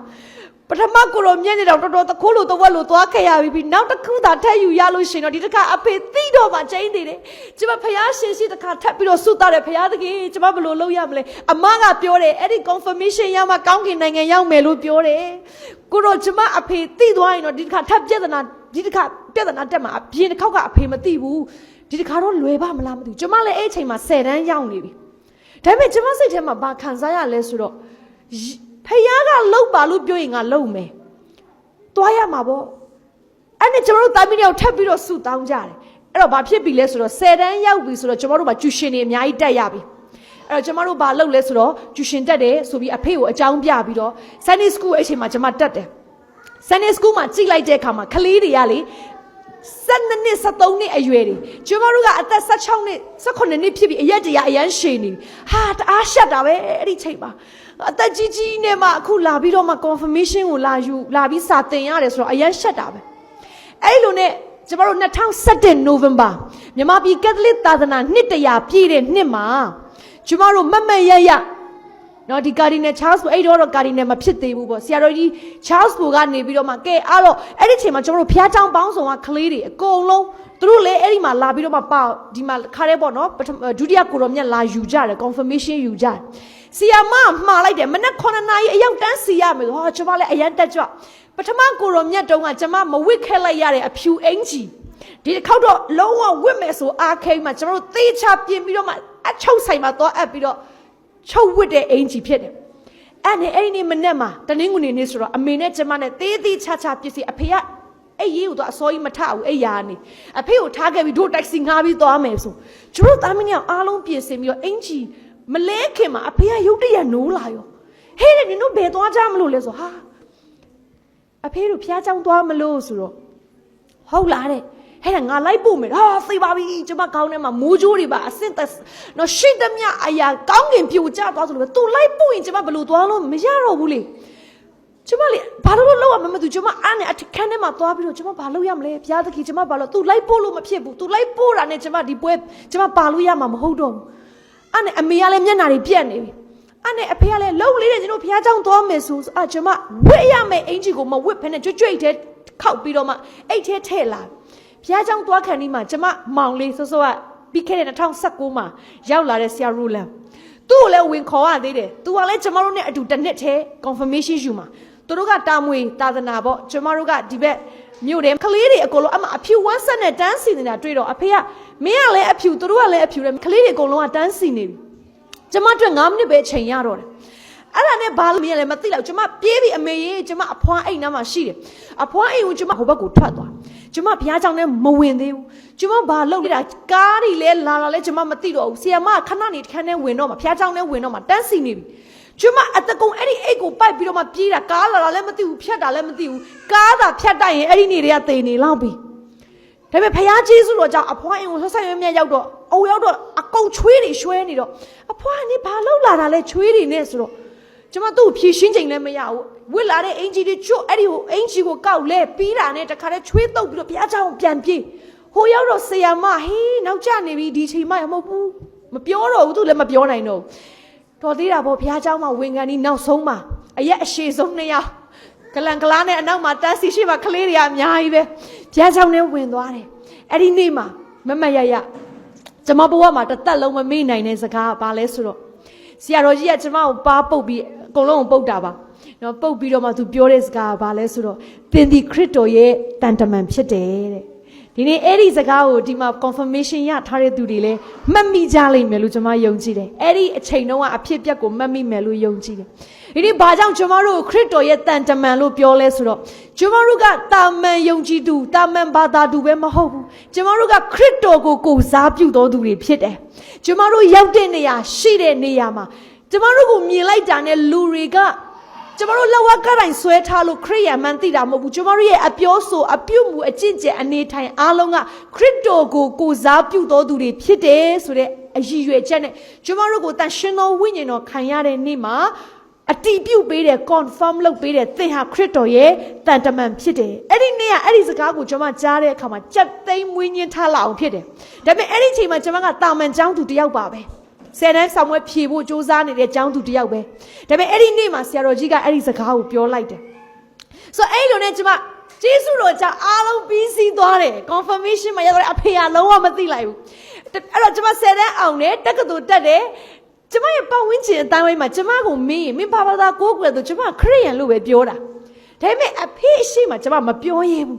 းပထမကိုရောမြင့်နေတော့တော်တခိုးလို့တဝက်လို့သွားခဲ့ရပြီနောက်တစ်ခုသာထပ်ယူရလို့ရှင်တော့ဒီတစ်ခါအဖေသိတော့မှကျင်းနေတယ်ကျမဖယားရှင်ရှိတစ်ခါထပ်ပြီးတော့ဆုတာတယ်ဖယားသခင်ကျမဘယ်လိုလုပ်ရမလဲအမကပြောတယ်အဲ့ဒီ confirmation ရမှကောင်းကင်နိုင်ငံရောက်မယ်လို့ပြောတယ်ကိုတော့ကျမအဖေသိသွားရင်တော့ဒီတစ်ခါထပ်ပြဿနာတက်မှာအပြင်တစ်ခေါက်ကအဖေမသိဘူးဒီတစ်ခါတော့လွယ်ပါမလားမသိဘူးကျမလည်းအဲ့အချိန်မှာ10တန်းရောက်နေပြီဒါပေမဲ့ကျမစိတ်ထဲမှာဘာခံစားရလဲဆိုတော့ဖယားကလှုပ်ပါလို့ပြောရင်ငါလှုပ်မယ်သွားရမှာပေါ့အဲ့နဲ့ကျမတို့တာမီးတွေကိုထပ်ပြီးတော့ဆူတောင်းကြတယ်အဲ့တော့ဘာဖြစ်ပြီလဲဆိုတော့10တန်းရောက်ပြီဆိုတော့ကျမတို့မှာကျူရှင်တွေအများကြီးတက်ရပြီအဲ့တော့ကျမတို့ဘာလုပ်လဲဆိုတော့ကျူရှင်တက်တယ်ဆိုပြီးအဖေကိုအကြောင်းပြပြီးတော့ Sunday School အဲ့အချိန်မှာကျမတက်တယ် Sunday School မှာကြိလိုက်တဲ့အခါမှာကလေးတွေကလေ12နှစ်13နှစ်အရွယ်တွေကျမတို့ကအသက်16နှစ်18နှစ်ဖြစ်ပြီးအရက်တရားအရန်ရှည်နေဟာတအားရှက်တာပဲအဲ့ဒီချိန်မှာအသက်ကြီးနဲ့မှအခုလာပြီးတော့မှ confirmation ကိုလာပြီးစာတင်ရတယ်ဆိုတော့အရန်ရှက်တာပဲအဲ့လိုနဲ့ကျမတို့2017 November မြန်မာပြည်ကက်သလစ်သာသနာနှစ်100ပြည့်တဲ့နှစ်မှာကျမတို့မမရနော်ဒီကာဒီနယ်ချားစ်ကိုအဲ့တော့ကာဒီနယ်မဖြစ်သေးဘူးပေါ့ဆရာတော်ကြီးချားစ်ကိုကနေပြီးတော့မှကဲအဲ့တော့အဲ့ဒီချိန်မှာကျွန်တော်တို့ဖျားချောင်းပေါင်းဆောင်ကကလေးတွေအကုန်လုံးသူတို့လည်းအဲ့ဒီမှာလာပြီးတော့မှဒီမှာခါရဲပေါ့နော်ဒုတိယကိုရောမြတ်လာယူကြတယ် confirmation ယူကြတယ်ဆီယာမမှားလိုက်တယ်မနက်9နာရီအရောက်တန်းစီရမယ်ဟာကျွန်မလည်းအရန်တက်ကြွ ပထမကိုရောမြတ်တုံးကကျမမဝစ်ခဲ့လိုက်ရတဲ့အဖြူအင်ကြီးဒီတစ်ခေါက်တော့လုံးဝဝစ်မယ်ဆိုအားခိမ့်မှာကျွန်တော်တို့သေချာပြင်ပြီးတော့မှအချုပ်ဆိုင်မှာသွားအပ်ပြီးတော့ချုပ်ဝစ်တဲ့အင်ကြီးဖြစ်တယ်အဲ့ဒီနေ့မနေ့မှာတနင်္ဂနွေနေ့ဆိုတော့အမေနဲ့ကျမနဲ့သေးချာပစ္စည်းအဖေကအဲ့ရေးကိုတော့အစောကြီးမထဘူးအဲ့ရာနေအဖေကိုထားခဲ့ပြီးတို့တက်ဆီငှားပြီးသွားမယ်ဆိုကျွန်တော်သားမင်းကအားလုံးပြင်ဆင်ပြီးတော့အင်ကြီးမလဲခင်မှာအဖေကရုတ်တရက်နိုးလာရောဟဲ့နင်တို့ဘယ်သွားကြမလို့လဲဆိုဟာအဖေတို့ဖျားချောင်းသွားမလို့ဆိုတော့ဟုတ်လားတဲ့ဟဲ့ငါလိုက်ပို့မယ်ဟာသိပါပြီကျမကောင်းထဲမှာမိုးကြိုးတွေပါအစင်သက်နော်ရှိသမျှအရာကောင်းကင်ပြိုကျသွားဆိုလို့ပဲသူလိုက်ပို့ရင်ကျမဘယ်လိုသွားလို့မရတော့ဘူးလေကျမလေဘာလို့လောက်ရမလဲသူကျမအားနဲ့အခန်းထဲမှာသွားပြီးတော့ကျမဘာလို့ရမလဲဘုရားသခင်ကျမဘာလို့သူလိုက်ပို့လို့မဖြစ်ဘူးသူလိုက်ပို့တာနဲ့ကျမဒီပွဲကျမပါလို့ရမှာမဟုတ်တော့ဘူးအဲ့နဲ့အမေကလည်းမျက်နှာတွေပြက်နေပြီအဲ့နဲ့အဖေကလည်းလှုပ်လေးတယ်ကျွန်တော်ဘုရားကျောင်းသွားမယ်ဆိုကျမဝစ်ရမယ်အင်ကြီးကိုမဝစ်ဖ ೇನೆ ကြွဲ့တဲ့ခောက်ပြီးတော့မှအိတ်ထဲထည့်လာဘုရားကျောင်းသွားခံဒီမှာကျမမောင်လေးစောစောကပြီးခဲ့တဲ့2019မှာရောက်လာတဲ့ဆရာရူလန်သူ့ကိုလည်းဝင်ခေါ်ရသေးတယ်သူကလည်းကျမတို့နဲ့အတူတစ်နှစ်ထဲ confirmation ယူမှာသူတို့ကတာမွေသာသနာပေါ့ကျမတို့ကဒီဘက်မြို့တယ်ကလေးတွေအကုန်လုံးအဖြူဝမ်းဆက်နဲ့တန်းစီနေတာတွေ့တော့အဖေကမင်းကလည်းအဖြူသူတို့ကလည်းအဖြူတယ်ကလေးတွေအကုန်လုံးကတန်းစီနေပြီကျမတို့9မိနစ်ပဲချိန်ရတော့တယ်အဲ့ဒါနဲ့ဘာလို့မင်းလည်းမသိတော့ကျမပြေးပြီးအမေကြီးကျမအဖွားအိမ်နားမှာရှိတယ်အဖွားအိမ်ကိုကျမဟိုဘက်ကိုထွက်သွားကျမဘုရားကျောင်းထဲမဝင်သေးဘူးကျမဘာလုပ်လဲကားတွေလဲလာလာလဲကျမမသိတော့ဘူးဆီယမခဏနေခန်းထဲဝင်တော့မှဘုရားကျောင်းထဲဝင်တော့မှတန်းစီနေပြီကျမအတကုံအဲ့ဒီအိတ်ကိုပိုက်ပြီးတော့မှပြေးတာကားလာတာလည်းမသိဘူးဖြတ်တာလည်းမသိဘူးကားသာဖြတ်တိုက်ရင်အဲ့ဒီနေတွေကတေနေလောက်ပြီဒါပေမဲ့ဘုရားကျေးဇူးတော်ကြောင့်အဖွားအိမ်ကိုဆက်ဆက်ရမြတ်ရောက်တော့အိုရောက်တော့အကုန်ချွေးတွေရွှဲနေတော့အဖွားကနေဘာလုပ်လာတာလဲချွေးတွေနဲ့ဆိုတော့ကျမသူ့ဖြည့်ရှင်းချိန်လည်းမရဘူးဝစ်လာတဲ့အင်ဂျီတွေချွတ်အဲ့ဒီကိုအင်ဂျီကိုကောက်လဲပြီးတာနဲ့တခါတည်းချွေးတုပ်ပြီးတော့ဘုရားကျောင်းပြန်ပြေးဟိုရောက်တော့ဆရာမဟေးနောက်ကျနေပြီဒီချိန်မှမဟုတ်ဘူးမပြောတော့ဘူးသူလည်းမပြောနိုင်တော့တော်သေးတာပေါ့ဘုရားကျောင်းမှာဝင်ကန်ဒီနောက်ဆုံးမှာအရက်အရှိဆုံး2ယောက်ကလန်ကလားနဲ့အနောက်မှာတန်းစီရှိမှကလေးတွေကအများကြီးပဲဘုရားကျောင်းထဲဝင်သွားတယ်အဲ့ဒီနေ့မှာမမရကျမဘဝမှာတစ်သက်လုံးမမေ့နိုင်တဲ့စကားကဘာလဲဆိုတော့ဆရာတော်ကြီးကကျမကိုပါပုတ်ပြီးအကုန်လုံးကိုပုတ်တာပါနော်ပုတ်ပြီးတော့မှသူပြောတဲ့စကားကဘာလဲဆိုတော့သင်ဒီခရစ်တော်ရဲ့တန်တမန်ဖြစ်တယ်တဲ့ဒီနေ့အဲ့ဒီစကားကိုဒီမှာ confirmation ရထားတဲ့သူတွေလည်းမှတ်မိကြလိမ့်မယ်လို့ကျွန်မယုံကြည်တယ်အဲ့ဒီအချိန်တုန်းကအဖြစ်အပျက်ကိုမှတ်မိမယ်လို့ယုံကြည်တယ်ဒီနေ့ဘာကြောင့်ကျွန်မတို့ခရစ်တော်ရဲ့တန်တမန်လို့ပြောလဲဆိုတော့ကျွန်မတို့ကတာမန်ယုံကြည်သူတာမန်ဘာသာသူပဲမဟုတ်ဘူးကျွန်မတို့ကခရစ်တော်ကိုကိုယ်စားပြုတော်သူတွေဖြစ်တယ်ကျွန်မတို့ရောက်တဲ့နေရာရှိတဲ့နေရာမှာကျွန်မတို့ကိုမြင်လိုက်တာနဲ့လူတွေကကျမတို့လက်ဝါးကတိုင်းဆွဲထားလို့ခရစ်ယာန်မှန်သိတာမဟုတ်ဘူးကျမတို့ရဲ့အပြောဆိုအပြုမှုအကျင့်ကျင့်အနေထိုင်အားလုံးကခရစ်တော်ကိုကိုယ်စားပြုတော်သူတွေဖြစ်တယ်ဆိုတဲ့အရည်ရွယ်ချက်နဲ့ကျမတို့ကိုတန်ရှင်တော်ဝိညာဉ်တော်ခံရတဲ့နေ့မှာအတည်ပြုပေးတယ် confirm လုပ်ပေးတယ်သင်ဟာခရစ်တော်ရဲ့တန်တမန်ဖြစ်တယ်အဲ့ဒီနေ့ကအဲ့ဒီစကားကိုကျွန်မကြားတဲ့အခါမှာကြက်သိမ်းမွေးညင်းထားလာအောင်ဖြစ်တယ်ဒါပေမဲ့အဲ့ဒီအချိန်မှာကျွန်မကတာမန်ကျောင်းသူတယောက်ပါပဲဆယ်တန်းဆောင်ဝဲဖြေဖို့စူးစမ်းနေတဲ့ကျောင်းသူတယောက်ပဲဒါပေမဲ့အဲ့ဒီနေ့မှာဆရာတော်ကြီးကအဲ့ဒီစကားကိုပြောလိုက်တယ်ဆိုတော့အဲ့လိုနဲ့ကျွန်မကျေးဇူးတော်ကြောင့်အားလုံးပြီးစီးသွားတယ် confirmation မှာရတော့အဖေကလုံးဝမသိလိုက်ဘူးအဲ့တော့ကျွန်မဆယ်တန်းအောင်တယ်တက္ကသိုလ်တက်တယ်ကျွန်မရဲ့ပတ်ဝန်းကျင်အတိုင်းဝိုင်းမှာကျွန်မကိုမင်းရင်မင်းဘာသာကိုးကွယ်ဆိုကျွန်မခရစ်ယာန်လို့ပဲပြောတာဒါပေမဲ့အဖေရှိမှကျွန်မမပြောရဘူး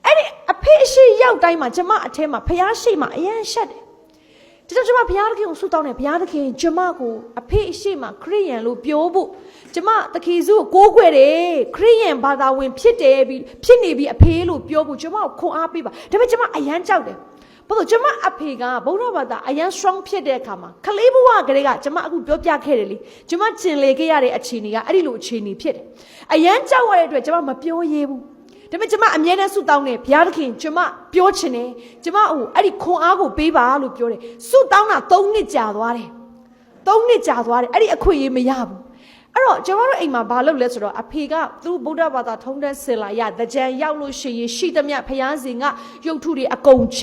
အဲ့ဒီအဖေရှိရောက်တိုင်းမှာကျွန်မအထဲမှာဖျားရှိမှအရန်ရှက်တယ်ဒါကြောင့်ကျွန်မဘုရားသခင်ကိုဆုတောင်းတယ်ဘုရားသခင်ကျွန်မကိုအဖေအရှိမခရစ်ယာန်လို့ပြောဖို့ကျွန်မသခင်စုကိုကိုးကွယ်တယ်ခရစ်ယာန်ဘာသာဝင်ဖြစ်တယ်ပြီးဖြစ်နေပြီးအဖေလို့ပြောဖို့ကျွန်မကိုခွန်အားပေးပါဒါပေမဲ့ကျွန်မအရန်ကြောက်တယ်ဘာလို့ကျွန်မအဖေကဗုဒ္ဓဘာသာအရန် strong ဖြစ်တဲ့အခါမှာခလေးဘဝကလေးကကျွန်မအခုပြောပြခဲ့တယ်လေကျွန်မကျင်လေခဲ့ရတဲ့အခြေအနေကအဲ့ဒီလိုအခြေအနေဖြစ်တယ်အရန်ကြောက်ရတဲ့အတွက်ကျွန်မမပြောရဘူးဒါပေမဲ့ကျွန်မအမြဲတမ်းဆုတောင်းတယ်ဘုရားသခင်ကျွန်မပြောချင်တယ်ကျွန်မဟိုအဲ့ဒီခွန်အားကိုပေးပါလို့ပြောတယ်ဆုတောင်းတာ3နှစ်ကြာသွားတယ်3နှစ်ကြာသွားတယ်အဲ့ဒီအခွင့်အရေးမရဘူးအဲ့တော့ကျွန်တော်တို့အိမ်မှာဘာလုပ်လဲဆိုတော့အဖေကသူဗုဒ္ဓဘာသာထုံးတဲ့ဆင်လာရတကြံရောက်လို့ရှိရင်ရှိသမျှဘုရားရှင်ကရုပ်ထုတွေအကုန်ချ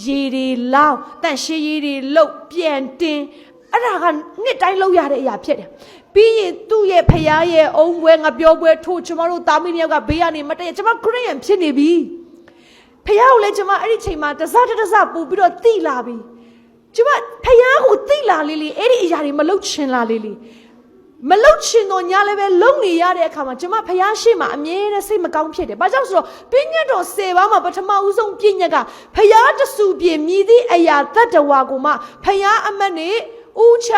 ရေတွေလောင်းတန့်ရှင်းရေတွေလှုပ်ပြန်တင်အဲ့ဒါကနှစ်တိုင်းလုပ်ရတဲ့အရာဖြစ်တယ်ပြီးရင်သူ့ရဲ့ဖျားရဲ့အုံပွဲငါပြောပွဲထိုးကျမတို့တာမီးနှစ်ယောက်ကဘေးကနေမတည့်ကျမခရစ်ယာန်ဖြစ်နေပြီဖျားကိုလည်းကျမအဲ့ဒီချိန်မှာတစပူပြီးတော့တိလာပြီကျမဖျားကိုတိလာလေးအဲ့ဒီအရာတွေမလုပ်ချင်လာလေး မလုတ်ချင်တော့ညာလည်းပဲလုံနေရတဲ့အခါမှာကျမဖျားရှိမှအမြဲတမ်းစိတ်မကောင်းဖြစ်တယ်။ဘာကြောင့်ဆိုတော့ပညတ်တော်10ပါးမှာပထမဦးဆုံးပညတ်ကဖျားတဆူပြေမြည်သည့်အရာတတ္တဝါကိုမှဖျားအမတ်နဲ့ဦးချ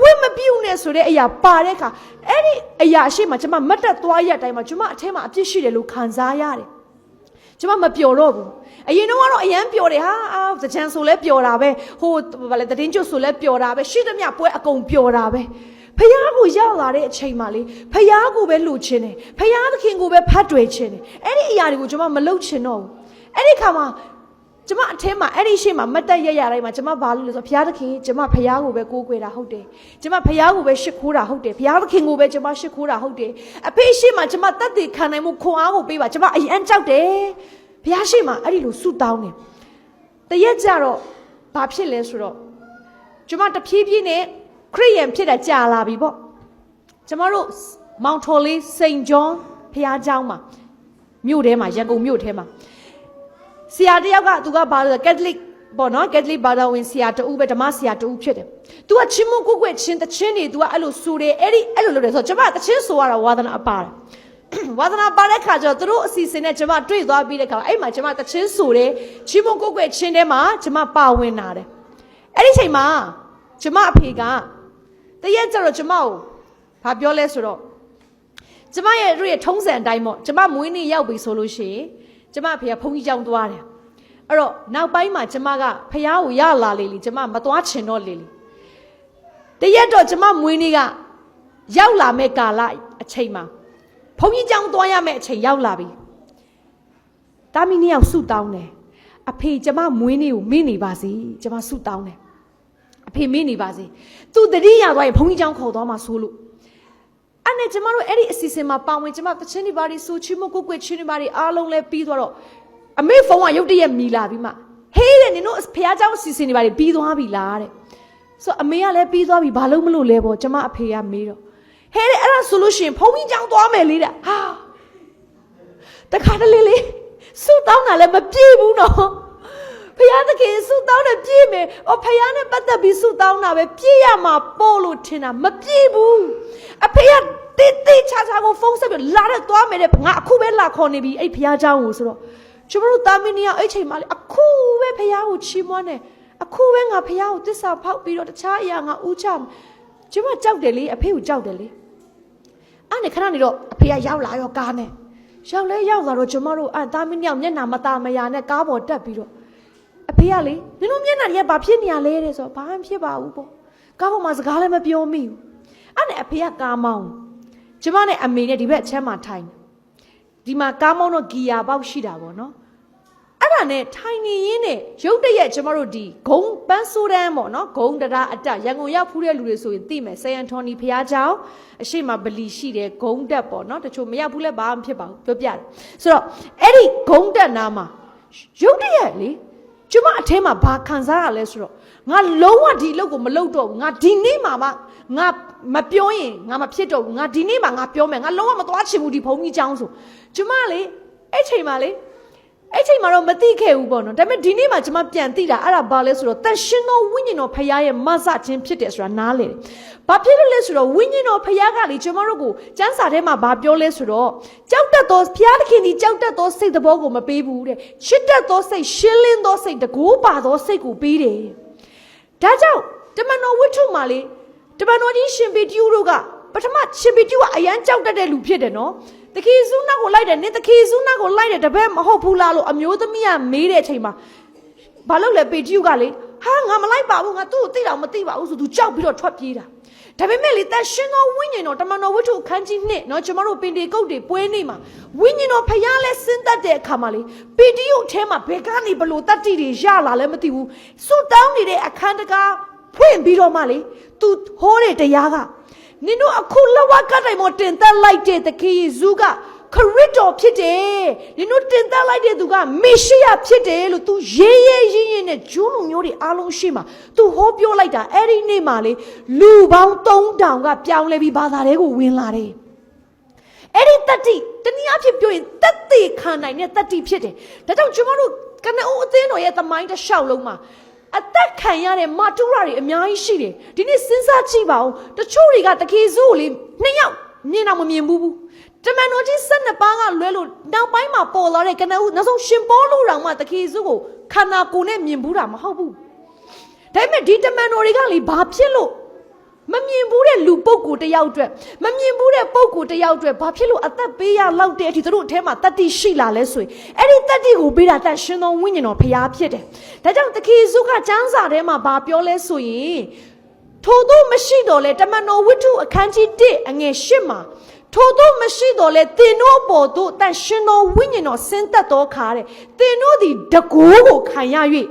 ဝိမပြုတ်နဲ့ဆိုတဲ့အရာပါတဲ့အခါအဲ့ဒီအရာရှိမှကျမမတ်တက်သွားရတဲ့အတိုင်းမှာကျမအထက်မှာအပြစ်ရှိတယ်လို့ခံစားရတယ်။ကျမမပျော်တော့ဘူး။အရင်တော့အရန်ပျော်တယ်ဟာသကြံဆိုလဲပျော်တာပဲဟိုဘာလဲတည်င်းကျွတ်ဆိုလဲပျော်တာပဲရှိသမျှပွဲအကုန်ပျော်တာပဲဖျားကိုရောက်လာတဲ့အချိန်မှာလေဖျားကိုပဲလှူခြင်းတယ်ဖျားသခင်ကိုပဲဖတ်တွေ့ခြင်းတယ်အဲ့ဒီအရာတွေကိုကျမမလုပ်ချင်တော့ဘူးအဲ့ဒီခါမှာကျမအထင်းမှာအဲ့ဒီရှေ့မှာမတ်တက်ရရတိုင်းမှာကျမဘာလို့လဲဆိုတော့ဖျားသခင်ကျမဖျားကိုပဲကိုးကွယ်တာဟုတ်တယ်ကျမဖျားကိုပဲရှ िख ိုးတာဟုတ်တယ်ဖျားသခင်ကိုပဲကျမရှ िख ိုးတာဟုတ်တယ်အဖေရှေ့မှာကျမတတ်သိခံနိုင်မှုခွန်အားကိုပေးပါကျမအရင်ကြောက်တယ်ဖျားရှေ့မှာအဲ့ဒီလိုဆုတောင်းတယ်တရက်ကြတော့ဘာဖြစ်လဲဆိုတော့ကျမတဖြည်းဖြည်းနဲ့ခရိယန်ဖြစ်တာကြာလာပြီပေါ့ကျမတို့မောင်ထော်လေးစိန်ဂျွန်ဖျားเจ้าမှာမြို့ထဲမှာရန်ကုန်မြို့ထဲမှာဆရာတယောက်ကသူကဘာလို့ကက်သလစ်ပေါ့နော်ကက်သလစ်ဘာသာဝင်ဆရာတူပဲဓမ္မဆရာတူဖြစ်တယ်။ तू ကချင်းမကိုကွယ်ချင်းတချင်းတွေ तू ကအဲ့လိုဆိုတယ်အဲ့လိုလုပ်တယ်ဆိုတော့ကျမတချင်းဆိုရတာဝါသနာအပါတယ်။ဝါသနာပါတဲ့ခါကျတော့သူတို့အစီအစဉ်နဲ့ကျမတွေ့သွားပြီးတဲ့ခါအဲ့မှာကျမတချင်းဆိုတယ်ချင်းမကိုကွယ်ချင်းထဲမှာကျမပါဝင်လာတယ်။အဲ့ဒီချိန်မှာကျမအဖေကတရက်ကျတော့ကျမကိုဘာပြောလဲဆိုတော့ကျမရဲ့တို့ရဲ့ထုံးစံအတိုင်းပေါ့ကျမမွေးနေ့ရောက်ပြီဆိုလို့ရှိရင်ကျမအဖေကဘုန်းကြီးကျောင်းသွားတယ်အဲ့တော့နောက်ပိုင်းမှာကျမကဖះကိုရလာလေလေကျမမသွားချင်တော့လေလေတရက်တော့ကျမမွေးနေ့ကရောက်လာမဲ့ကာလအချိန်မှာဘုန်းကြီးကျောင်းသွားရမယ့်အချိန်ရောက်လာပြီတာမီနှစ်ယောက်ဆုတောင်းတယ်အဖေကျမမွေးနေ့ကိုမေ့နေပါစေကျမဆုတောင်းတယ်အဖေမေ့နေပါစေသူတတိယသွားရင်ဘုန်းကြီးကျောင်းခေါ်သွားမှာဆိုလို့အဲ့နဲ့ကျမတို့အဲ့ဒီအစီအစဉ်မှာပါဝင်ကျမတချင်းတွေပါတွေဆိုချီမကိုကွယ်ချင်းတွေပါတွေအားလုံးလဲပြီးသွားတော့အမေဖုန်းကရုတ်တရက်မီလာပြီးမှဟေးတဲ့နင်တို့ဖះเจ้าအစီအစဉ်တွေပါတွေပြီးသွားပြီလားတဲ့ဆိုအမေကလည်းပြီးသွားပြီဘာလို့မလို့လဲပေါ့ကျမအဖေကမေးတော့ဟဲ့တဲ့အဲ့ဒါဆိုလို့ရှိရင်ဘုန်းကြီးเจ้าသွားမယ်လေတဲ့ဟာတခါတလေလေစုတောင်းတာလည်းမပြေဘူးနော်ဖះသခင်စုတောင်းတယ်ပြေးမယ်။အော်ဖះနဲ့ပတ်သက်ပြီးစုတောင်းတာပဲပြေးရမှာပို့လို့ထင်တာမပြေးဘူး။အဖေကတိချာကိုဖုန်းဆက်ပြီးလာတဲ့သွားမယ်တဲ့ငါအခုပဲလာခေါ်နေပြီအဲ့ဖះเจ้าကိုဆိုတော့ကျမတို့တာမင်းကြီးအဲ့ချိန်မှလေအခုပဲဖះကိုချီးမွမ်းတယ်အခုပဲငါဖះကိုသစ္စာဖောက်ပြီးတော့တခြားအရာငါဥချကျမကြောက်တယ်လေအဖေကိုကြောက်တယ်လေအဲ့နဲ့ခဏနေတော့အဖေကရောက်လာရောကားနဲ့ရောက်လဲရောက်လာတော့ကျမတို့တာမင်းကြီးမျက်နှာမตาမယာနဲ့ကားပေါ်တက်ပြီးတော့အဖေကလေနင်တို့မျက်နှာတွေကဘာဖြစ်နေရလဲတဲ့ဆိုတော့ဘာမှဖြစ်ပါဘူးပေါ့ကားပေါ်မှာစကားလည်းမပြောမိဘူးအဲ့နဲ့အဖေကကားမောင်းကျမနဲ့အမေနဲ့ဒီဘက်အချမ်းမှာထိုင်ဒီမှာကားမောင်းတော့ဂီယာပေါက်ရှိတာပေါ့နော်အဲ့ဒါနဲ့ထိုင်နေရင်းနဲ့ရုတ်တရက်ကျမတို့ဒီဂုံပန်းစိုးတန်းပေါ့နော်ဂုံတရားအတက်ရန်ကုန်ရောက်ဖူးတဲ့လူတွေဆိုရင်သိမယ်ဆယ်ယန်ထွန်နီဖျားเจ้าအရှိမဗလီရှိတယ်ဂုံတက်ပေါ့နော်တချို့မရောက်ဘူးလဲဘာမှဖြစ်ပါဘူးပြောပြတယ်ဆိုတော့အဲ့ဒီဂုံတက်နားမှာရုတ်တရက်လေကျမအထဲမှာဘာခံစားရလဲဆိုတော့ငါလုံးဝဒီလောက်ကိုမလုပ်တော့ဘူးငါဒီနေ့မှာငါမပြောရင်ငါမဖြစ်တော့ဘူးငါဒီနေ့မှာငါပြောမယ်ငါလုံးဝမသွားချင်ဘူးဒီဘုံကြီးเจ้าဆိုကျမလေအဲ့ချိန်မှာတော့မသိခဲ့ဘူးပေါ့နော်ဒါပေမဲ့ဒီနေ့မှာကျမပြန်သိတာအဲ့ဒါဘာလဲဆိုတော့တန်ရှင်သောဝိညာဉ်တော်ဖခင်ရဲ့မဆခြင်းဖြစ်တယ်ဆိုတာနားလေတယ်ဘာဖြစ်လို့လဲဆိုတော့ဝိညာဉ်တော်ဖခင်ကလေကျမတို့ကိုကျမ်းစာထဲမှာဘာပြောလဲဆိုတော့ကြောက်တတ်သောဖခင်သခင်ဒီကြောက်တတ်သောစိတ်တဘောကိုမပေးဘူးတဲ့ချစ်တတ်သောစိတ်ရှင်းလင်းသောစိတ်တကူပါသောစိတ်ကိုပေးတယ်ဒါကြောင့်တမန်တော်ဝိတ္ထုမှာလေတမန်တော်ကြီးရှင်ပေတရုတို့ကပထမရှင်ပေတရုကအရန်ကြောက်တတ်တဲ့လူဖြစ်တယ်နော်တခေစုနာကိုလိုက်တယ်နင်တခေစုနာကိုလိုက်တယ်တပည့်မဟုတ်ဘူးလားလို့အမျိုးသမီးကမေးတဲ့အချိန်မှာဘာလို့လဲပေတရုကလေဟာငါမလိုက်ပါဘူးငါသူ့ကိုသိတော့မသိပါဘူးဆိုသူကြောက်ပြီးတော့ထွက်ပြေးတာဒါပေမဲ့လေတန်ရှင်သောဝိညာဉ်တော်တမန်တော်ဝိတ္ထုအခန်းကြီး2เนาะကျွန်တော်တို့ပင်တေကုတ်တွေပွဲနေမှာဝိညာဉ်တော်ဖျားလဲဆင်းသက်တဲ့အခါမှာလေပေတရုအထဲမှာဘယ်ကနေဘလို့တတ္တိတွေရလာလဲမသိဘူးစွတ်တောင်းနေတဲ့အခန်းတကားဖွင့်ပြီးတော့မှလေသူဟောတဲ့တရားကနင်တို့အခုလဝကတိုင်မတင်သက်လိုက်တဲ့သခင်ယေရှုကခရစ်တော်ဖြစ်တယ်နင်တို့တင်သက်လိုက်တဲ့သူကမေရှိယဖြစ်တယ်လို့ तू ရေးရေးနဲ့ဂျူးလူမျိုးတွေအားလုံးရှိမှာ तू ဟောပြောလိုက်တာအဲ့ဒီနေ့မှာလေလူပေါင်း3000ကပြောင်းလဲပြီးဘာသာတွေကိုဝင်လာတယ်အဲ့ဒီတတိတနည်းအားဖြင့်ပြောရင်တတိခံနိုင်တဲ့တတိဖြစ်တယ်ဒါကြောင့်ကျွန်တော်တို့ကနဦးအသင်းတော်ရဲ့သမိုင်းတစ်လျှောက်လုံးမှာ အသက်ခံရတဲ့မာတူရာတွေအများကြီးရှိတယ်ဒီနေ့စဉ်းစားကြည့်ပါဦးတချို့တွေကတခေစုကိုလေနှစ်ယောက်မြင်တော့မမြင်ဘူးတမန်တော်ကြီး12ပါးကလွဲလို့နောက်ပိုင်းမှာပေါ်လာတဲ့ကနဦးနောက်ဆုံးရှင်ပေါလုတော်မှတခေစုကိုခန္ဓာကိုယ်နဲ့မြင်ဘူးတာမဟုတ်ဘူးဒါပေမဲ့ဒီတမန်တော်တွေကလေဘာဖြစ်လို့မမြင်ဘူးတဲ့လူပုဂ္ဂိုလ်တယောက်အတွက်မမြင်ဘူးတဲ့ပုဂ္ဂိုလ်တယောက်အတွက်ဘာဖြစ်လို့အသက်ပေးရလောက်တဲ့အထိသူတို့အထဲမှာတတ္တိရှိလာလဲဆိုရင်အဲ့ဒီတတ္တိကိုပေးတာတန်ရှင်သောဝိညာဉ်တော်ဖျားဖြစ်တယ်ဒါကြောင့်တခေစုကကျမ်းစာထဲမှာဘာပြောလဲဆိုရင်ထို့သောမရှိတော့လေတမန်တော်ဝိတ္ထုအခန်းကြီး1အငယ်8မှာထို့သောမရှိတော့လေသင်တို့ပေါ်သို့တန်ရှင်သောဝိညာဉ်တော်ဆင်းသက်တော်ခါတဲ့သင်တို့သည်တကိုးကိုခံရ၍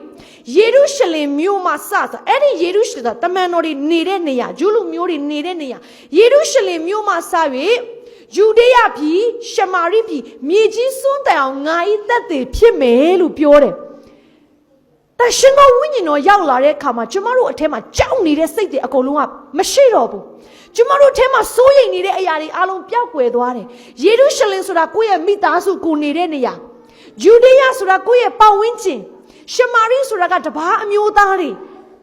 ယေရုရှလင်မြို့မှာစတာအဲ့ဒီယေရုရှလင်တမန်တော်တွေနေတဲ့နေရာဂျူးလူမျိုးတွေနေတဲ့နေရာယေရုရှလင်မြို့မှာစ၍ယူဒေယပြည်ရှမာရိပြည်မြေကြီးစွန်းတိုင်အောင်ငါ၏သက်သေဖြစ်မယ်လို့ပြောတယ်တရှင်တော်ဝိညာဉ်တော်ရောက်လာတဲ့အခါမှာကျမတို့အထက်မှာကြောက်နေတဲ့စိတ်တွေအကုန်လုံးကမရှိတော့ဘူးကျမတို့အထက်မှာစိုးရိမ်နေတဲ့အရာတွေအလုံးပျောက်ကွယ်သွားတယ်ယေရုရှလင်ဆိုတာကိုယ့်ရဲ့မိသားစုကိုနေတဲ့နေရာယူဒေယဆိုတာကိုယ့်ရဲ့ပတ်ဝန်းကျင်ရှမာရိဆိုတာကတပါးအမျိုးသားတွေ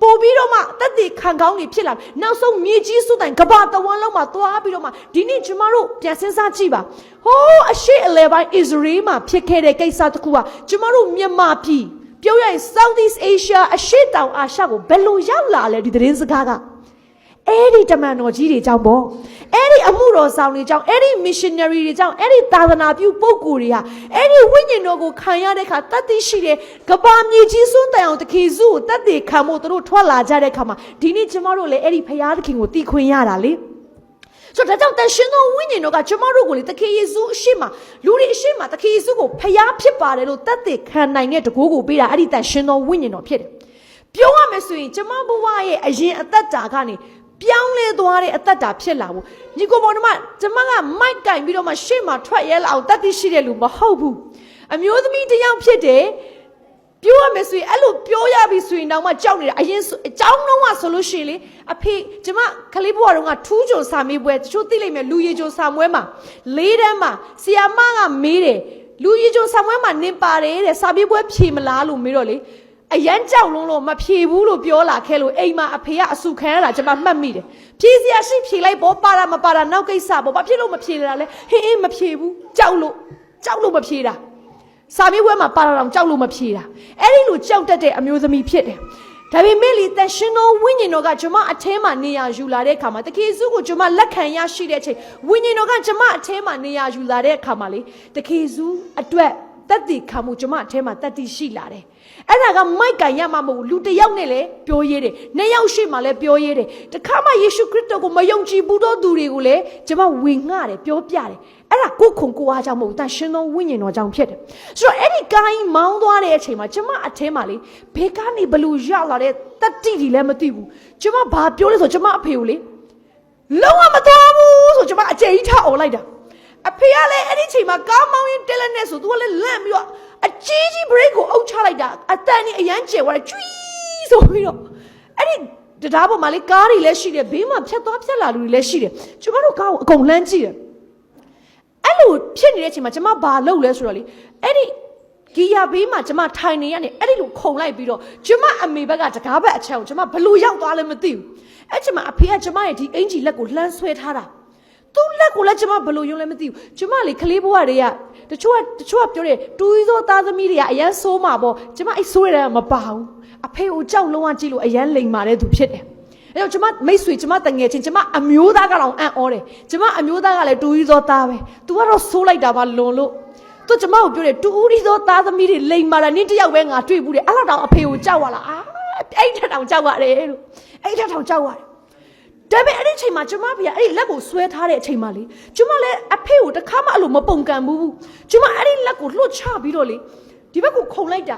ပို့ပြီးတော့မှတက်တည်ခံကောင်းတွေဖြစ်လာနောက်ဆုံးမြေကြီးစွတ်တိုင်ကဘာတဝန်းလုံးမှာသွားပြီးတော့မှဒီနေ့ကျမတို့ပြန်စဉ်းစားကြည့်ပါဟိုးအရှိအလဲပိုင်းအစ္စရေးမှာဖြစ်ခဲ့တဲ့ကိစ္စတစ်ခုကကျမတို့မြန်မာပြည်ပြောရရင် Southeast Asia အရှိတောင်အာရှကိုဘယ်လိုရောက်လာလဲဒီသတင်းစကားကအဲ့ဒီတမန်တော်ကြီးတွေကြောင့်ပေါ့အဲ့ဒီအမှုတော်ဆောင်တွေကြောင့်အဲ့ဒီ missionary တွေကြောင့်အဲ့ဒီသာသနာပြုပုဂ္ဂိုလ်တွေကအဲ့ဒီဝိညာဉ်တော်ကိုခံရတဲ့အခါတတ်သိရှိတဲ့ကဘာမြေကြီးစွန်းတိုင်အောင်တခေစုကိုတတ်သိခံဖို့တို့ထွက်လာကြတဲ့အခါမှာဒီနေ့ကျမတို့လည်းအဲ့ဒီဖရာသခင်ကိုတည်ခွင့်ရတာလေဆိုတော့ဒါကြောင့်တန်ရှင်သောဝိညာဉ်တော်ကကျမတို့ကိုလေတခေယေစုအရှိမလူတွေအရှိမတခေယေစုကိုဖရာဖြစ်ပါတယ်လို့တတ်သိခံနိုင်တဲ့တကူကိုပေးတာအဲ့ဒီတန်ရှင်သောဝိညာဉ်တော်ဖြစ်တယ်ပြောရမယ်ဆိုရင်ကျမဘဝရဲ့အရင်အသက်တာကနေပြောင်းလဲသွားတဲ့အသက်တာဖြစ်လာဘူးညီကိုပေါ်မှာကျမကမိုက်ကင်ပြီးတော့မှရှေ့မှာထွက်ရဲလာအောင်တတ်သိရှိတဲ့လူမဟုတ်ဘူးအမျိုးသမီးတစ်ယောက်ဖြစ်တယ်ပြောရမယ်ဆိုရင်အဲ့လိုပြောရပြီဆိုရင်တော့မှကြောက်နေတာအရင်အကြောင်းတော့ဆိုလို့ရှိရင်လေအဖေကျမကလေးဘွားတော်ကထူးကြုံစာမေးပွဲတချို့သိလိမ့်မယ်လူရည်ကြုံစာမွဲမှာ၄တန်းမှာဆီယာမကမေးတယ်လူရည်ကြုံစာမွဲမှာနင်ပါတယ်တဲ့စာမေးပွဲဖြေမလားလို့မေးတော့လေအရန်ကြောက်လုံးလို့မဖြေဘူးလို့ပြောလာခဲ့လို့အိမ်မှာအဖေကအဆူခံရတာကျွန်မမှတ်မိတယ်ဖြေစရာရှိဖြေလိုက်ပေါ့ပါတာမပါတာနောက်ကိစ္စပေါ့ဘာဖြစ်လို့မဖြေရတာလဲဟင်းမဖြေဘူးကြောက်လို့မဖြေတာစာမေးပွဲမှာပါတာတော့ကြောက်လို့မဖြေတာအဲ့ဒီလိုကြောက်တတ်တဲ့အမျိုးသမီးဖြစ်တယ်ဒါပေမဲ့လေတန်ရှင်တော်ဝိညာဉ်တော်ကကျွန်မအထဲမှာနေရာယူလာတဲ့အခါမှာတခေစုကိုကျွန်မလက်ခံရရှိတဲ့အချိန်ဝိညာဉ်တော်ကကျွန်မအထဲမှာနေရာယူလာတဲ့အခါမှာလေတခေစုအတွက်တတ်တည်ခံမှုကျွန်မအထဲမှာတတ်တည်ရှိလာတယ်အဲ့ဒါကမိုက်ကန်ရမှာမဟုတ်ဘူးလူတစ်ယောက်နဲ့လည်းပြောရဲတယ်နှစ်ယောက်ရှိမှလည်းပြောရဲတယ်တခါမှယေရှုခရစ်တော်ကိုမယုံကြည်ဘူးသောသူတွေကိုလည်းကျွန်မဝင်ငှတယ်ပြောပြတယ်အဲ့ဒါကိုခုံကိုအားကြောင့်မဟုတ်ဘူးတန်ရှင်သောဝိညာဉ်တော်ကြောင့်ဖြစ်တယ်ဆိုတော့အဲ့ဒီကိုင်းမောင်းသွားတဲ့အချိန်မှာကျွန်မအထဲမှာလေဘေကနေဘလူရောက်လာတဲ့တတိတွေလည်းမသိဘူးကျွန်မဘာပြောလဲဆိုကျွန်မအဖေကိုလေလုံးဝမသွားဘူးဆိုကျွန်မအကျဉ်းကြီးထအောင်လိုက်တာအဖေကလည်းအဲ့ဒီချိန်မှာကားမောင်းရင်တက်လက်နဲ့ဆိုသူကလည်းလန့်ပြီးတော့အကြီးကြီး break ကိုအုပ်ချလိုက်တာအတန်ကြီးအရန်ကျယ်သွားတယ်ကျွီးဆိုပြီးတော့အဲ့ဒီတရားပေါ်မှာလေကားတွေလည်းရှိတယ်ဘေးမှာဖြတ်သွားဖြတ်လာလူတွေလည်းရှိတယ်ကျမတို့ကားကိုအကုန်လမ်းကြည့်တယ်အဲ့လိုဖြစ်နေတဲ့အချိန်မှာကျမဘာလုပ်လဲဆိုတော့လေအဲ့ဒီဂီယာဘေးမှာကျမထိုင်နေရတယ်အဲ့ဒီလိုခုန်လိုက်ပြီးတော့ကျမအမေဘက်ကတကားဘက်အချက်ကိုကျမဘလို့ရောက်သွားလဲမသိဘူးအဲ့ချိန်မှာအဖေကကျမရဲ့ဒီအင်ဂျီလက်ကိုလှမ်းဆွဲထားတာသူ့လက်ကိုလည်းကျမဘလို့ယုံလဲမသိဘူးကျမလေကလေးဘွားတွေကတချို့ကပြောတယ်တူရီသောသားသမီးတွေကအရန်ဆိုးမှာပေါ့ကျမအဲ့ဆိုးရတာမပါဘူးအဖေကိုကြောက်လုံးဝကြည့်လို့အရန်လိမ်မာတဲ့သူဖြစ်တယ်အဲ့တော့ကျမမိတ်ဆွေကျမတငယ်ချင်းကျမအမျိုးသားကတော့အံ့ဩတယ်ကျမအမျိုးသားကလည်းတူရီသောသားပဲ तू ကတော့ဆိုးလိုက်တာပါလွန်လို့သူကျမကိုပြောတယ်တူရီသောသားသမီးတွေလိမ်မာတာနင်းတယောက်ပဲငါတွေ့ဘူးတယ်အဲ့လောက်တောင်အဖေကိုကြောက်ရလားအဲ့ထက်တောင်ကြောက်ရတယ်လို့အဲ့ထက်တောင်ကြောက်ရတယ်ဒါပေမဲ့အဲ့ဒီအချိန်မှာကျမဖေကအဲ့ဒီလက်ကိုဆွဲထားတဲ့အချိန်မှာလေကျမလည်းအဖေကိုတစ်ခါမှအဲ့လိုမပုံကန်ဘူးကျမအဲ့ဒီလက်ကိုလွှတ်ချပြီးတော့လေဒီဘက်ကိုခုန်လိုက်တာ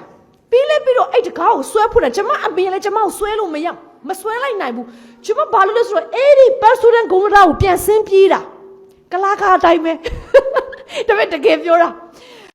ပြီးတော့အဲ့တကားကိုဆွဲဖို့တာကျမအမေလည်းကျမကိုဆွဲလို့မဆွဲလိုက်နိုင်ဘူးကျမဘာလို့လဲဆိုတော့အဲ့ဒီပတ်စတူဒန်ဂုံးသားကိုပြန်ဆင်းပြေးတာကလာခါအတိုင်းပဲဒါပေမဲ့တကယ်ပြောတာ